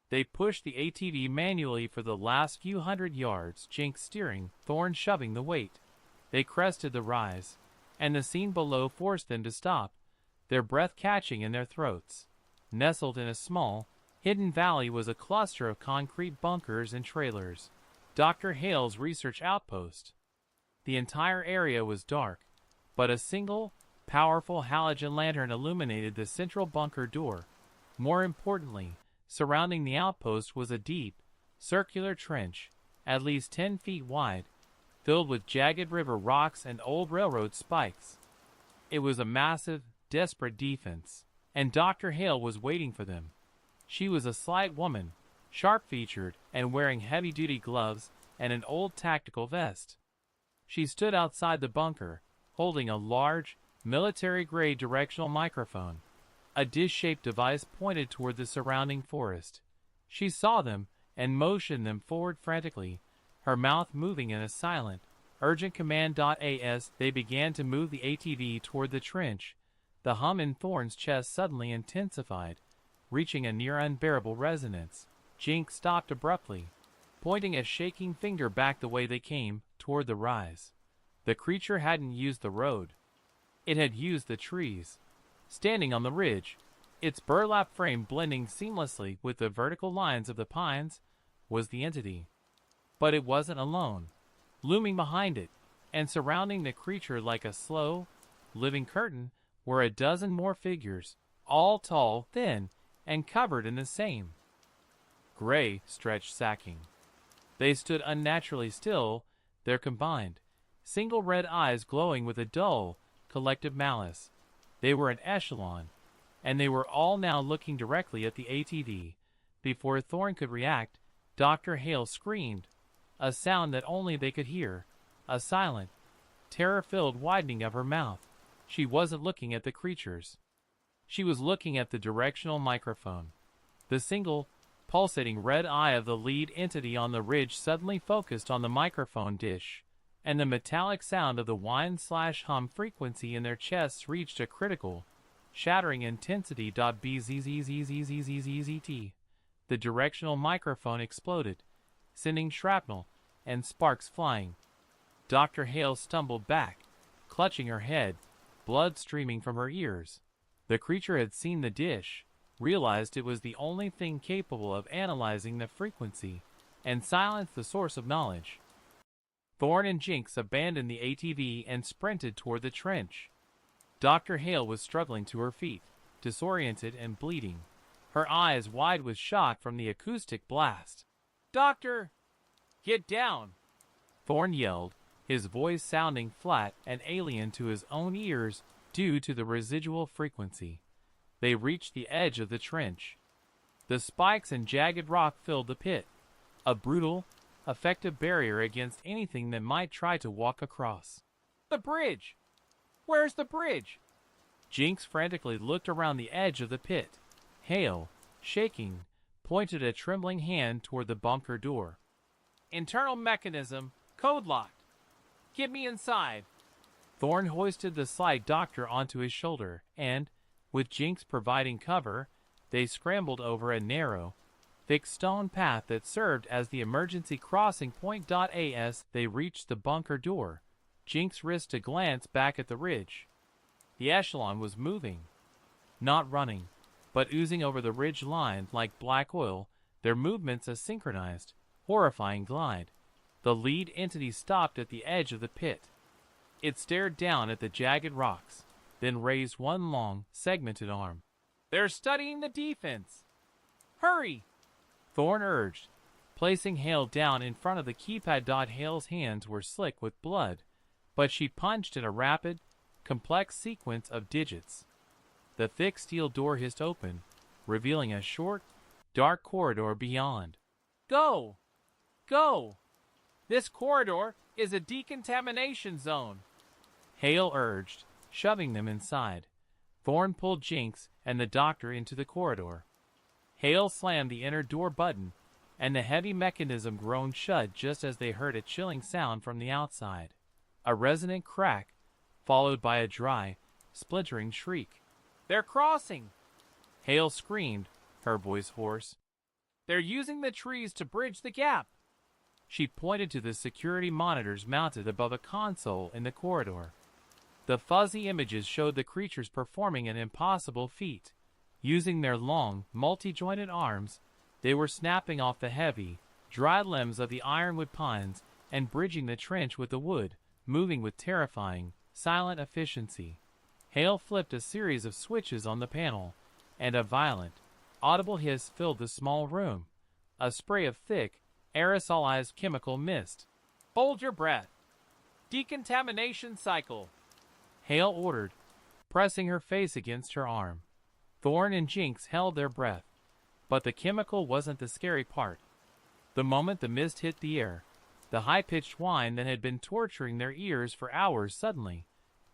They pushed the ATV manually for the last few hundred yards, Jinx steering, Thorne shoving the weight. They crested the rise, and the scene below forced them to stop, their breath catching in their throats. Nestled in a small, hidden valley was a cluster of concrete bunkers and trailers, Dr. Hale's research outpost. The entire area was dark, but a single, powerful halogen lantern illuminated the central bunker door. More importantly, surrounding the outpost was a deep, circular trench, at least 10 feet wide, filled with jagged river rocks and old railroad spikes. It was a massive, desperate defense, and Dr. Hale was waiting for them. She was a slight woman, sharp-featured and wearing heavy-duty gloves and an old tactical vest. She stood outside the bunker, holding a large, military-grade directional microphone. A dish-shaped device pointed toward the surrounding forest. She saw them and motioned them forward frantically, her mouth moving in a silent, urgent command. As they began to move the ATV toward the trench, the hum in Thorne's chest suddenly intensified, reaching a near unbearable resonance. Jinx stopped abruptly, pointing a shaking finger back the way they came, toward the rise. The creature hadn't used the road. It had used the trees. Standing on the ridge, its burlap frame blending seamlessly with the vertical lines of the pines, was the entity. But it wasn't alone. Looming behind it, and surrounding the creature like a slow, living curtain, were a dozen more figures, all tall, thin, and covered in the same gray, stretched sacking. They stood unnaturally still, their combined, single red eyes glowing with a dull, collective malice. They were an echelon, and they were all now looking directly at the ATV. Before Thorne could react, Dr. Hale screamed, a sound that only they could hear, a silent, terror-filled widening of her mouth. She wasn't looking at the creatures. She was looking at the directional microphone. The single, pulsating red eye of the lead entity on the ridge suddenly focused on the microphone dish, and the metallic sound of the whine/hum frequency in their chests reached a critical, shattering intensity. Bzzzzzzzzzzzt. The directional microphone exploded, sending shrapnel and sparks flying. Dr. Hale stumbled back, clutching her head, blood streaming from her ears. The creature had seen the dish, realized it was the only thing capable of analyzing the frequency, and silenced the source of knowledge. Thorne and Jinx abandoned the ATV and sprinted toward the trench. Dr. Hale was struggling to her feet, disoriented and bleeding, her eyes wide with shock from the acoustic blast. "Doctor! Get down!" Thorne yelled, his voice sounding flat and alien to his own ears due to the residual frequency. They reached the edge of the trench. The spikes and jagged rock filled the pit, a brutal, effective barrier against anything that might try to walk across. "The bridge! Where's the bridge?" Jinx frantically looked around the edge of the pit. Hale, shaking, pointed a trembling hand toward the bunker door. "Internal mechanism, code locked. Get me inside." Thorne hoisted the slight doctor onto his shoulder, and, with Jinx providing cover, they scrambled over a narrow, thick stone path that served as the emergency crossing point. As they reached the bunker door, Jinx risked a glance back at the ridge. The echelon was moving. Not running, but oozing over the ridge line like black oil, their movements a synchronized, horrifying glide. The lead entity stopped at the edge of the pit. It stared down at the jagged rocks, then raised one long, segmented arm. "They're studying the defense! Hurry!" Thorne urged, placing Hale down in front of the keypad. Hale's hands were slick with blood, but she punched in a rapid, complex sequence of digits. The thick steel door hissed open, revealing a short, dark corridor beyond. "Go! Go! This corridor is a decontamination zone," Hale urged, shoving them inside. Thorne pulled Jinx and the doctor into the corridor. Hale slammed the inner door button, and the heavy mechanism groaned shut just as they heard a chilling sound from the outside. A resonant crack, followed by a dry, splintering shriek. "They're crossing!" Hale screamed, her voice hoarse. "They're using the trees to bridge the gap!" She pointed to the security monitors mounted above a console in the corridor. The fuzzy images showed the creatures performing an impossible feat. Using their long, multi-jointed arms, they were snapping off the heavy, dry limbs of the ironwood pines and bridging the trench with the wood, moving with terrifying, silent efficiency. Hale flipped a series of switches on the panel, and a violent, audible hiss filled the small room, a spray of thick, aerosolized chemical mist. "Hold your breath. Decontamination cycle," Hale ordered, pressing her face against her arm. Thorne and Jinx held their breath, but the chemical wasn't the scary part. The moment the mist hit the air, the high-pitched whine that had been torturing their ears for hours suddenly,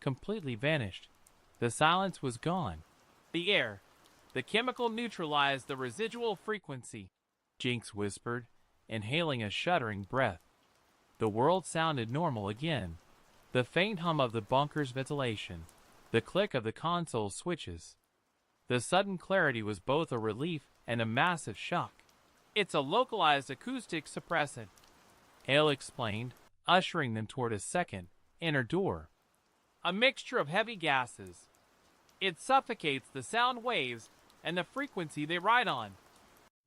completely vanished. The silence was gone. The chemical neutralized the residual frequency," Jinx whispered, inhaling a shuddering breath. The world sounded normal again. The faint hum of the bunker's ventilation, the click of the console switches. The sudden clarity was both a relief and a massive shock. "It's a localized acoustic suppressant," Hale explained, ushering them toward a second, inner door. "A mixture of heavy gases. It suffocates the sound waves and the frequency they ride on.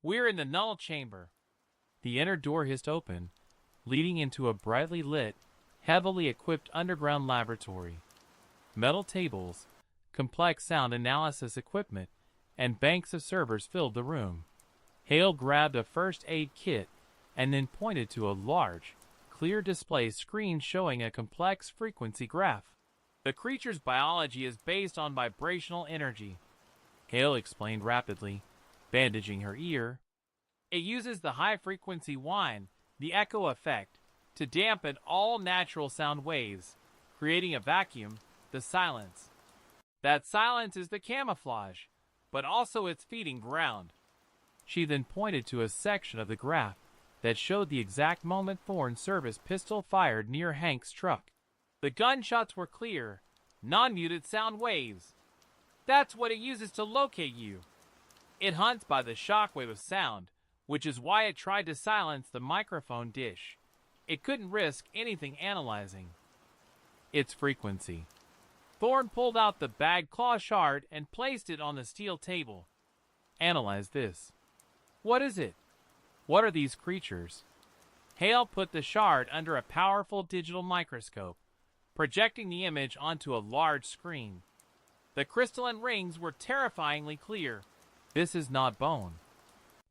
We're in the null chamber." The inner door hissed open, leading into a brightly lit, heavily equipped underground laboratory. Metal tables, complex sound analysis equipment, and banks of servers filled the room. Hale grabbed a first aid kit and then pointed to a large, clear display screen showing a complex frequency graph. "The creature's biology is based on vibrational energy," Hale explained rapidly, bandaging her ear. "It uses the high-frequency whine, the echo effect, to dampen all natural sound waves, creating a vacuum, the silence. That silence is the camouflage, but also its feeding ground." She then pointed to a section of the graph that showed the exact moment Thorne's service pistol fired near Hank's truck. "The gunshots were clear, non-muted sound waves. That's what it uses to locate you. It hunts by the shockwave of sound, which is why it tried to silence the microphone dish. It couldn't risk anything analyzing its frequency." Thorne pulled out the bagged claw shard and placed it on the steel table. "Analyze this." "What is it? What are these creatures?" Hale put the shard under a powerful digital microscope, projecting the image onto a large screen. The crystalline rings were terrifyingly clear. "This is not bone.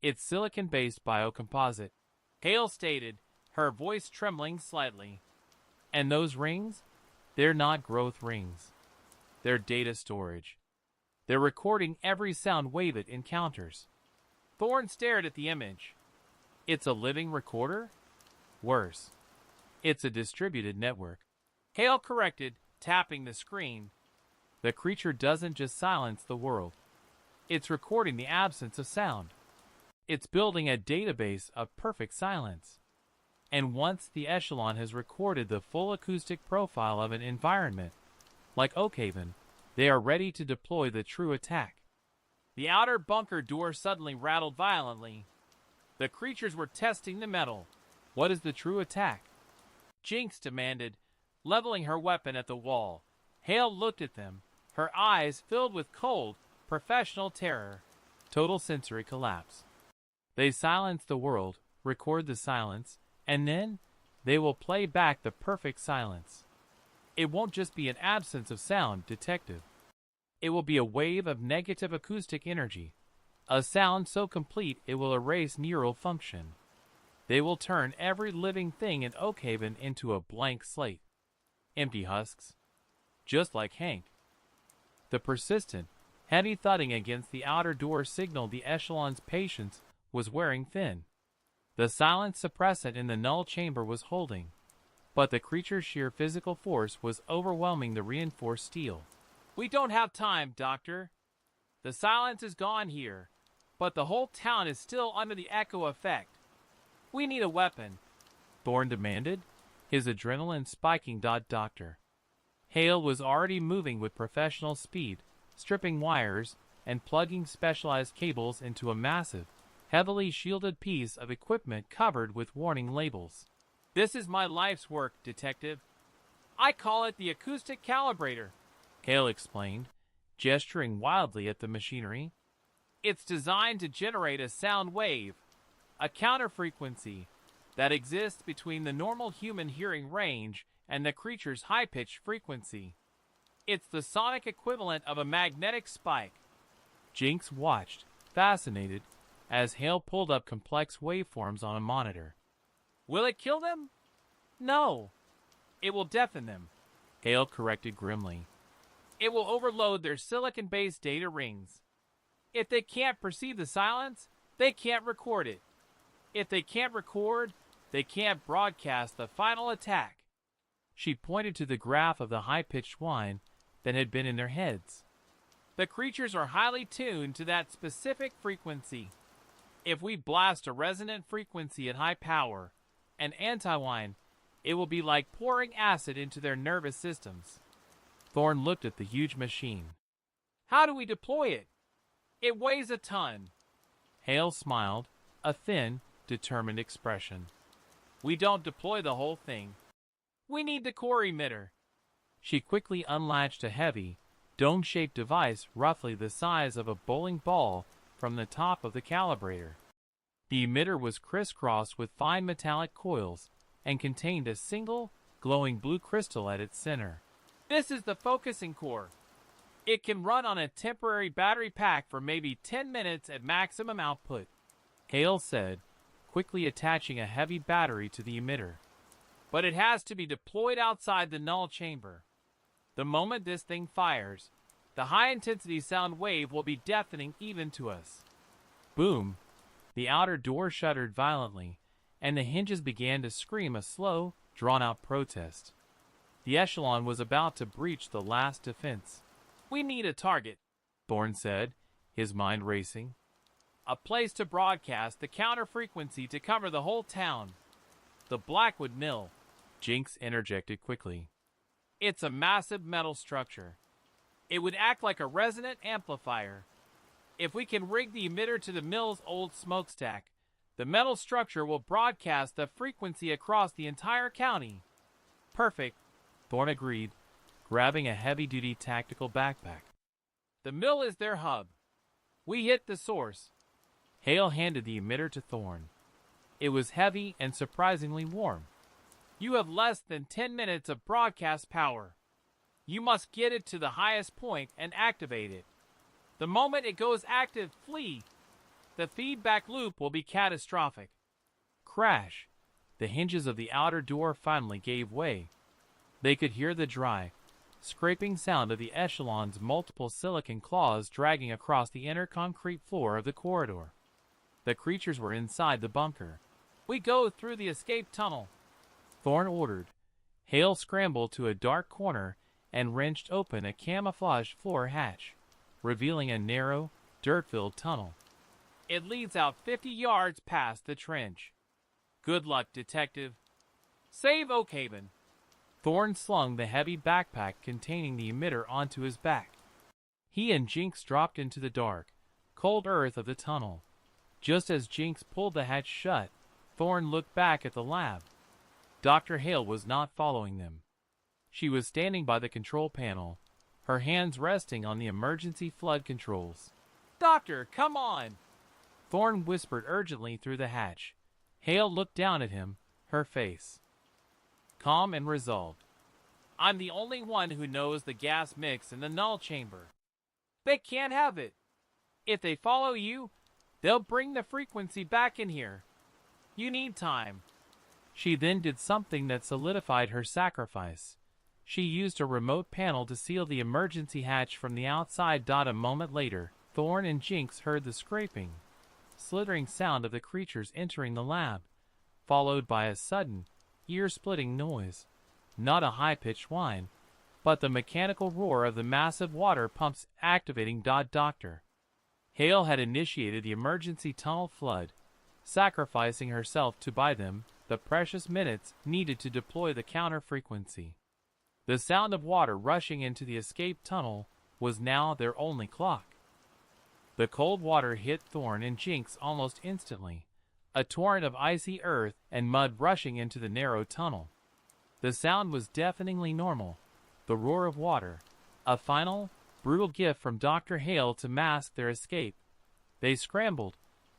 It's silicon-based biocomposite," Hale stated, her voice trembling slightly. "And those rings? They're not growth rings. They're data storage. They're recording every sound wave it encounters." Thorne stared at the image. "It's a living recorder? Worse. It's a distributed network," Hale corrected, tapping the screen. "The creature doesn't just silence the world. It's recording the absence of sound. It's building a database of perfect silence. And once the echelon has recorded the full acoustic profile of an environment, like Oakhaven, they are ready to deploy the true attack." The outer bunker door suddenly rattled violently. The creatures were testing the metal. "What is the true attack?" Jinx demanded, leveling her weapon at the wall. Hale looked at them, her eyes filled with cold, professional terror. Total sensory collapse. They silence the world, record the silence, and then they will play back the perfect silence. It won't just be an absence of sound, Detective. It will be a wave of negative acoustic energy, a sound so complete it will erase neural function. They will turn every living thing in Oakhaven into a blank slate. Empty husks. Just like Hank. The persistent, heavy thudding against the outer door signaled the echelon's patience was wearing thin. The silent suppressant in the null chamber was holding, but the creature's sheer physical force was overwhelming the reinforced steel. "We don't have time, Doctor. The silence is gone here, but the whole town is still under the echo effect. We need a weapon," Thorne demanded, his adrenaline spiking. Doctor. Hale was already moving with professional speed, stripping wires and plugging specialized cables into a massive, heavily shielded piece of equipment covered with warning labels. "This is my life's work, Detective. I call it the acoustic calibrator," Hale explained, gesturing wildly at the machinery. "It's designed to generate a sound wave, a counterfrequency, that exists between the normal human hearing range and the creature's high-pitched frequency. It's the sonic equivalent of a magnetic spike. Jinx watched, fascinated, as Hale pulled up complex waveforms on a monitor. Will it kill them? No. It will deafen them, Hale corrected grimly. It will overload their silicon-based data rings. If they can't perceive the silence, they can't record it. If they can't record, they can't broadcast the final attack. She pointed to the graph of the high-pitched whine that had been in their heads. The creatures are highly tuned to that specific frequency. If we blast a resonant frequency at high power, an anti-whine, it will be like pouring acid into their nervous systems. Thorne looked at the huge machine. How do we deploy it? It weighs a ton. Hale smiled, a thin, determined expression. We don't deploy the whole thing. We need the core emitter. She quickly unlatched a heavy, dome-shaped device roughly the size of a bowling ball from the top of the calibrator. The emitter was crisscrossed with fine metallic coils and contained a single, glowing blue crystal at its center. This is the focusing core. It can run on a temporary battery pack for maybe 10 minutes at maximum output, Hale said, quickly attaching a heavy battery to the emitter. But it has to be deployed outside the null chamber. The moment this thing fires, the high-intensity sound wave will be deafening even to us. Boom! The outer door shuddered violently, and the hinges began to scream a slow, drawn-out protest. The echelon was about to breach the last defense. We need a target, Thorne said, his mind racing. A place to broadcast the counter-frequency to cover the whole town. The Blackwood Mill, Jinx interjected quickly. It's a massive metal structure. It would act like a resonant amplifier. If we can rig the emitter to the mill's old smokestack, the metal structure will broadcast the frequency across the entire county. Perfect, Thorne agreed, grabbing a heavy-duty tactical backpack. The mill is their hub. We hit the source. Hale handed the emitter to Thorne. It was heavy and surprisingly warm. You have less than 10 minutes of broadcast power. You must get it to the highest point and activate it. The moment it goes active, flee. The feedback loop will be catastrophic. Crash! The hinges of the outer door finally gave way. They could hear the dry, scraping sound of the echelon's multiple silicon claws dragging across the inner concrete floor of the corridor. The creatures were inside the bunker. We go through the escape tunnel, Thorne ordered. Hale scrambled to a dark corner and wrenched open a camouflaged floor hatch, revealing a narrow, dirt-filled tunnel. It leads out 50 yards past the trench. Good luck, detective. Save Oakhaven. Thorne slung the heavy backpack containing the emitter onto his back. He and Jinx dropped into the dark, cold earth of the tunnel. Just as Jinx pulled the hatch shut, Thorne looked back at the lab. Dr. Hale was not following them. She was standing by the control panel, her hands resting on the emergency flood controls. Doctor, come on! Thorne whispered urgently through the hatch. Hale looked down at him, her face calm and resolved. I'm the only one who knows the gas mix in the null chamber. They can't have it. If they follow you, they'll bring the frequency back in here. You need time. She then did something that solidified her sacrifice. She used a remote panel to seal the emergency hatch from the outside. A moment later, Thorne and Jinx heard the scraping, slithering sound of the creatures entering the lab, followed by a sudden, ear-splitting noise. Not a high-pitched whine, but the mechanical roar of the massive water pumps activating. Doctor Hale had initiated the emergency tunnel flood, sacrificing herself to buy them the precious minutes needed to deploy the counter-frequency. The sound of water rushing into the escape tunnel was now their only clock. The cold water hit Thorne and Jinx almost instantly, a torrent of icy earth and mud rushing into the narrow tunnel. The sound was deafeningly normal, the roar of water, a final, brutal gift from Dr. Hale to mask their escape. They scrambled,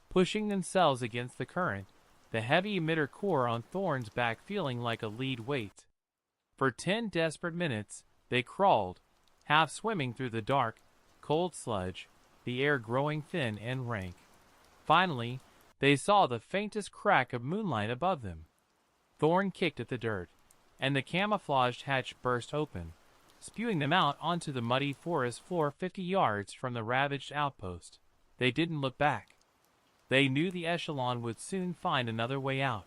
pushing themselves against the current, the heavy emitter core on Thorne's back feeling like a lead weight. For 10 desperate minutes, they crawled, half swimming through the dark, cold sludge, the air growing thin and rank. Finally, they saw the faintest crack of moonlight above them. Thorne kicked at the dirt, and the camouflaged hatch burst open, spewing them out onto the muddy forest floor 50 yards from the ravaged outpost. They didn't look back. They knew the echelon would soon find another way out,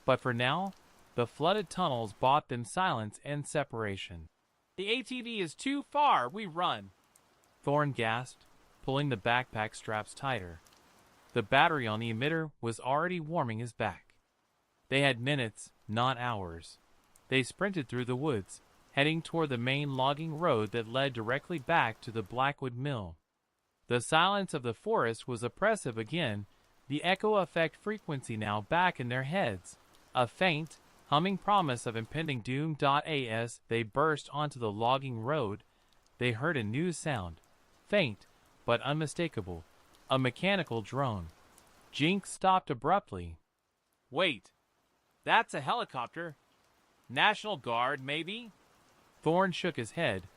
but for now, the flooded tunnels bought them silence and separation. "The ATV is too far, we run," Thorne gasped, pulling the backpack straps tighter. The battery on the emitter was already warming his back. They had minutes, not hours. They sprinted through the woods, heading toward the main logging road that led directly back to the Blackwood Mill. The silence of the forest was oppressive again, the echo effect frequency now back in their heads. A faint, humming promise of impending doom. As they burst onto the logging road, they heard a new sound, faint but unmistakable, a mechanical drone. Jinx stopped abruptly. "Wait, that's a helicopter. National Guard, maybe?" Thorne shook his head,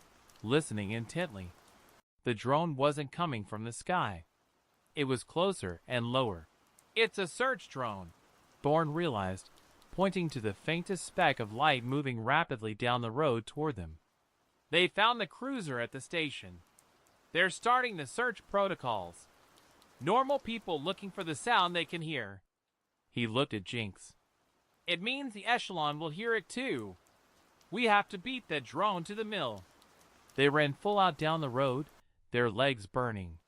listening intently. The drone wasn't coming from the sky. It was closer and lower. "It's a search drone," Thorne realized, pointing to the faintest speck of light moving rapidly down the road toward them. "They found the cruiser at the station. They're starting the search protocols. Normal people looking for the sound they can hear." He looked at Jinx. "It means the echelon will hear it too. We have to beat that drone to the mill." They ran full out down the road, their legs burning.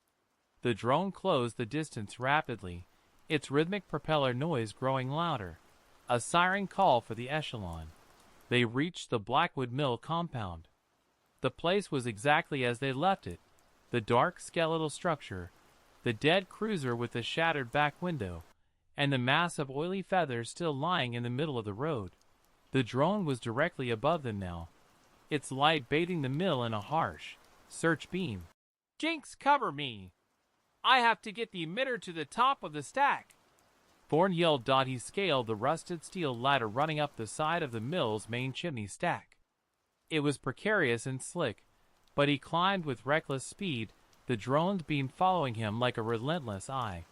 The drone closed the distance rapidly, its rhythmic propeller noise growing louder. A siren call for the echelon. They reached the Blackwood Mill compound. The place was exactly as they left it, the dark skeletal structure, the dead cruiser with the shattered back window, and the mass of oily feathers still lying in the middle of the road. The drone was directly above them now, its light bathing the mill in a harsh, search beam. "Jinx, cover me! I have to get the emitter to the top of the stack!" Thorne yelled. He scaled the rusted steel ladder running up the side of the mill's main chimney stack. It was precarious and slick, but he climbed with reckless speed, the drone's beam following him like a relentless eye.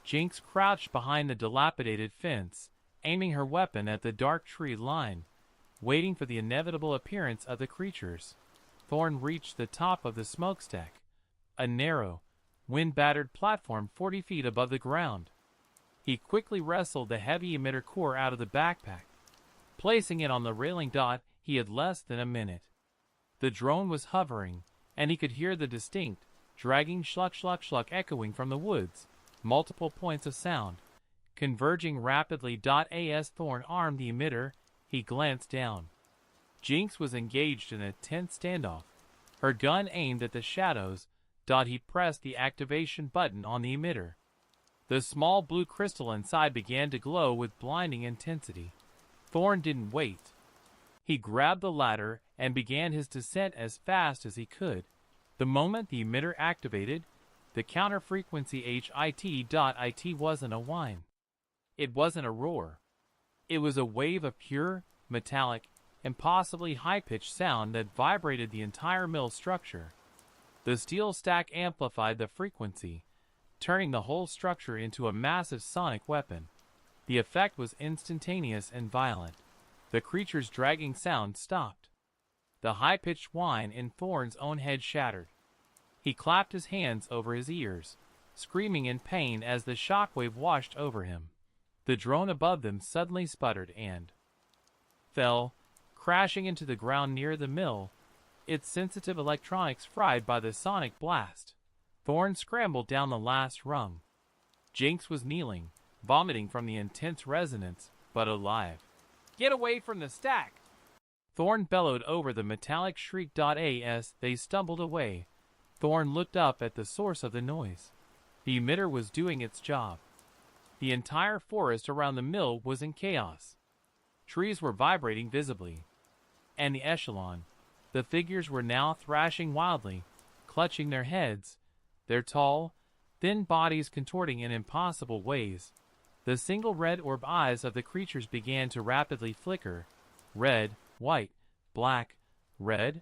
Jinx crouched behind the dilapidated fence, aiming her weapon at the dark tree line, waiting for the inevitable appearance of the creatures. Thorne reached the top of the smokestack, a narrow, wind-battered platform 40 feet above the ground. He quickly wrestled the heavy emitter core out of the backpack. Placing it on the railing. He had less than a minute. The drone was hovering, and he could hear the distinct, dragging schluck schluck schluck echoing from the woods, multiple points of sound, converging rapidly. As Thorne armed the emitter, he glanced down. Jinx was engaged in a tense standoff, her gun aimed at the shadows. He pressed the activation button on the emitter. The small blue crystal inside began to glow with blinding intensity. Thorne didn't wait. He grabbed the ladder and began his descent as fast as he could. The moment the emitter activated, the counter-frequency HIT. Wasn't a whine. It wasn't a roar. It was a wave of pure, metallic, impossibly high-pitched sound that vibrated the entire mill structure. The steel stack amplified the frequency, turning the whole structure into a massive sonic weapon. The effect was instantaneous and violent. The creature's dragging sound stopped. The high-pitched whine in Thorne's own head shattered. He clapped his hands over his ears, screaming in pain as the shockwave washed over him. The drone above them suddenly sputtered and fell, crashing into the ground near the mill, its sensitive electronics fried by the sonic blast. Thorne scrambled down the last rung. Jinx was kneeling, vomiting from the intense resonance, but alive. "Get away from the stack!" Thorne bellowed over the metallic shriek. As they stumbled away, Thorne looked up at the source of the noise. The emitter was doing its job. The entire forest around the mill was in chaos. Trees were vibrating visibly. And the echelon, the figures were now thrashing wildly, clutching their heads, their tall, thin bodies contorting in impossible ways. The single red orb eyes of the creatures began to rapidly flicker. Red, white, black, red,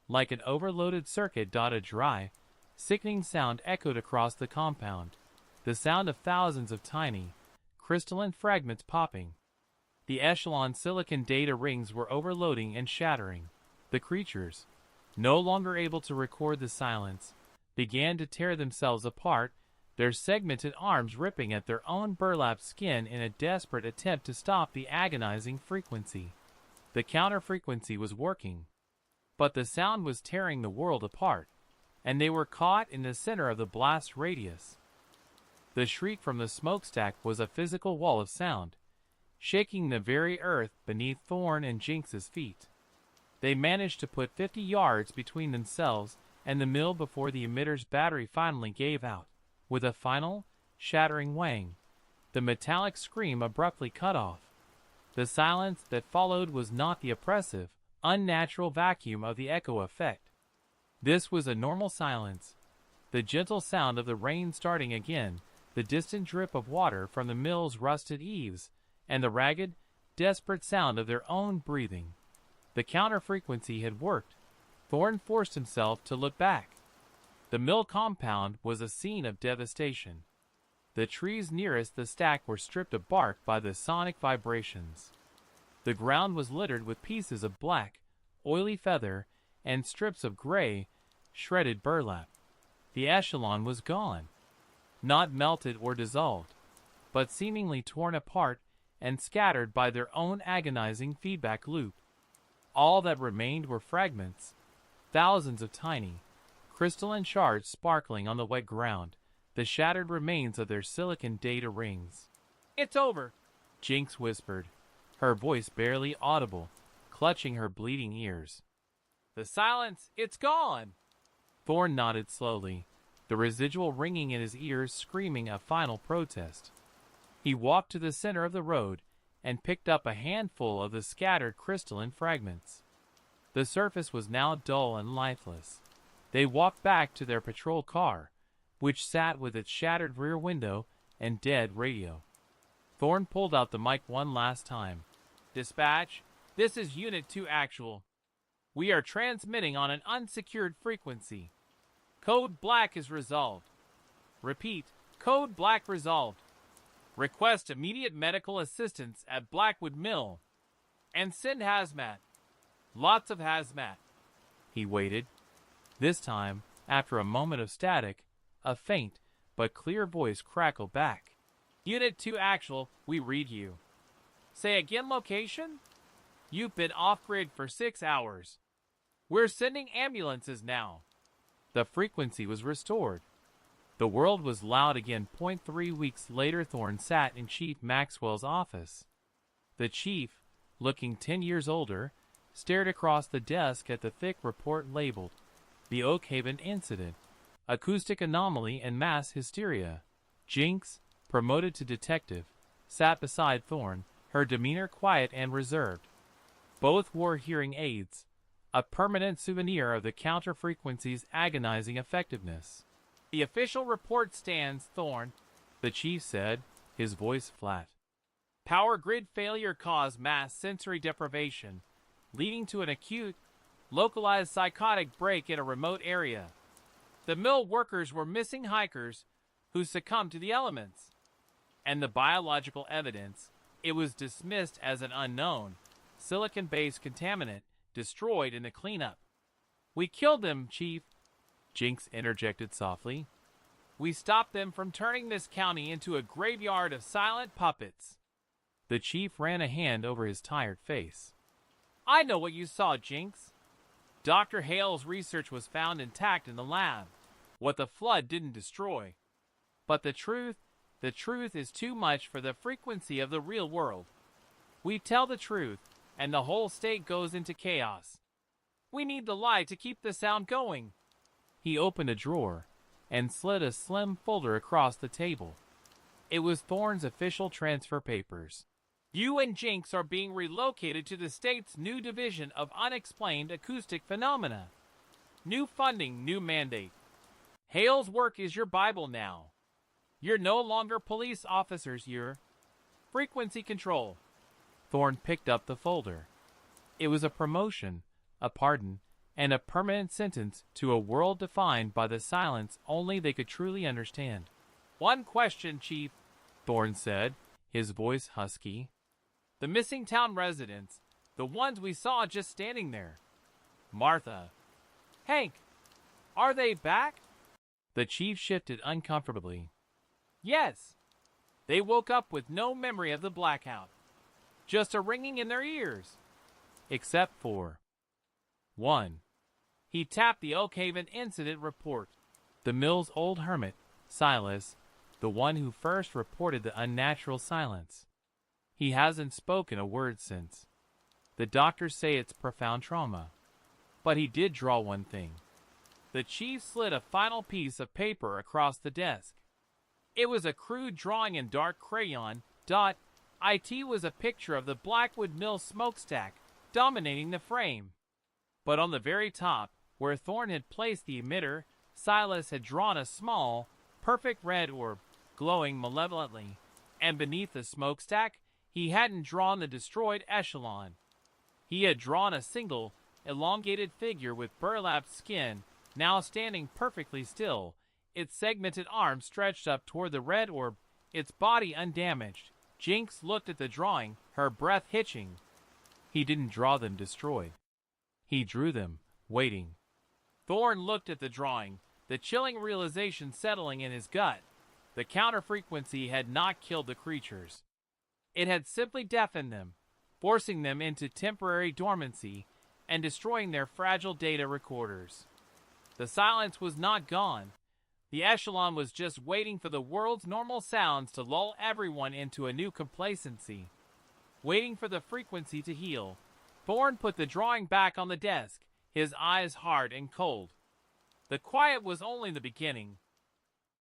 Like an overloaded circuit, a dry, sickening sound echoed across the compound. The sound of thousands of tiny, crystalline fragments popping. The echelon silicon data rings were overloading and shattering. The creatures, no longer able to record the silence, began to tear themselves apart, their segmented arms ripping at their own burlap skin in a desperate attempt to stop the agonizing frequency. The counter-frequency was working, but the sound was tearing the world apart, and they were caught in the center of the blast radius. The shriek from the smokestack was a physical wall of sound, shaking the very earth beneath Thorne and Jinx's feet. They managed to put 50 yards between themselves and the mill before the emitter's battery finally gave out. With a final, shattering whang, the metallic scream abruptly cut off. The silence that followed was not the oppressive, unnatural vacuum of the echo effect. This was a normal silence, the gentle sound of the rain starting again, the distant drip of water from the mill's rusted eaves, and the ragged, desperate sound of their own breathing. The counter-frequency had worked. Thorne forced himself to look back. The mill compound was a scene of devastation. The trees nearest the stack were stripped of bark by the sonic vibrations. The ground was littered with pieces of black, oily feather and strips of gray, shredded burlap. The echelon was gone. Not melted or dissolved, but seemingly torn apart and scattered by their own agonizing feedback loop. All that remained were fragments, thousands of tiny, crystalline shards sparkling on the wet ground, the shattered remains of their silicon data rings. "It's over," Jinx whispered, her voice barely audible, clutching her bleeding ears. "The silence, it's gone!" Thorne nodded slowly, the residual ringing in his ears screaming a final protest. He walked to the center of the road and picked up a handful of the scattered crystalline fragments. The surface was now dull and lifeless. They walked back to their patrol car, which sat with its shattered rear window and dead radio. Thorne pulled out the mic one last time. "Dispatch, this is Unit 2 Actual. We are transmitting on an unsecured frequency. Code Black is resolved. Repeat, Code Black resolved. Request immediate medical assistance at Blackwood Mill. And send hazmat. Lots of hazmat." He waited. This time, after a moment of static, a faint but clear voice crackled back. "Unit 2 Actual, we read you. Say again location? You've been off-grid for 6 hours. We're sending ambulances now." The frequency was restored. The world was loud again. 3 weeks later, Thorne sat in Chief Maxwell's office. The chief, looking 10 years older, stared across the desk at the thick report labeled, "The Oakhaven Incident, Acoustic Anomaly and Mass Hysteria." Jinx, promoted to detective, sat beside Thorne, her demeanor quiet and reserved. Both wore hearing aids, a permanent souvenir of the counter-frequency's agonizing effectiveness. "The official report stands, Thorne," the chief said, his voice flat. "Power grid failure caused mass sensory deprivation, leading to an acute, localized psychotic break in a remote area. The mill workers were missing hikers who succumbed to the elements. And the biological evidence, it was dismissed as an unknown, silicon-based contaminant destroyed in the cleanup." "We killed them, Chief," Jinx interjected softly. "We stopped them from turning this county into a graveyard of silent puppets." The chief ran a hand over his tired face. "I know what you saw, Jinx. Dr. Hale's research was found intact in the lab, what the flood didn't destroy. But the truth is too much for the frequency of the real world. We tell the truth, and the whole state goes into chaos. We need the lie to keep the sound going." He opened a drawer and slid a slim folder across the table. It was Thorne's official transfer papers. "You and Jinx are being relocated to the state's new division of unexplained acoustic phenomena. New funding, new mandate. Hale's work is your Bible now. You're no longer police officers, you're frequency control." Thorne picked up the folder. It was a promotion, a pardon, and a permanent sentence to a world defined by the silence only they could truly understand. "One question, Chief," Thorne said, his voice husky. "The missing town residents, the ones we saw just standing there. Martha, Hank, are they back?" The chief shifted uncomfortably. "Yes. They woke up with no memory of the blackout. Just a ringing in their ears. Except for one." He tapped the Oakhaven incident report. "The mill's old hermit, Silas, the one who first reported the unnatural silence. He hasn't spoken a word since. The doctors say it's profound trauma. But he did draw one thing." The chief slid a final piece of paper across the desk. It was a crude drawing in dark crayon. It was a picture of the Blackwood Mill smokestack dominating the frame. But on the very top, where Thorne had placed the emitter, Silas had drawn a small, perfect red orb, glowing malevolently, and beneath the smokestack, he hadn't drawn the destroyed echelon. He had drawn a single, elongated figure with burlap skin, now standing perfectly still, its segmented arms stretched up toward the red orb, its body undamaged. Jinx looked at the drawing, her breath hitching. He didn't draw them destroyed. He drew them, waiting. Thorne looked at the drawing, the chilling realization settling in his gut. The counter-frequency had not killed the creatures. It had simply deafened them, forcing them into temporary dormancy and destroying their fragile data recorders. The silence was not gone. The echelon was just waiting for the world's normal sounds to lull everyone into a new complacency. Waiting for the frequency to heal, Thorne put the drawing back on the desk, his eyes hard and cold. The quiet was only the beginning.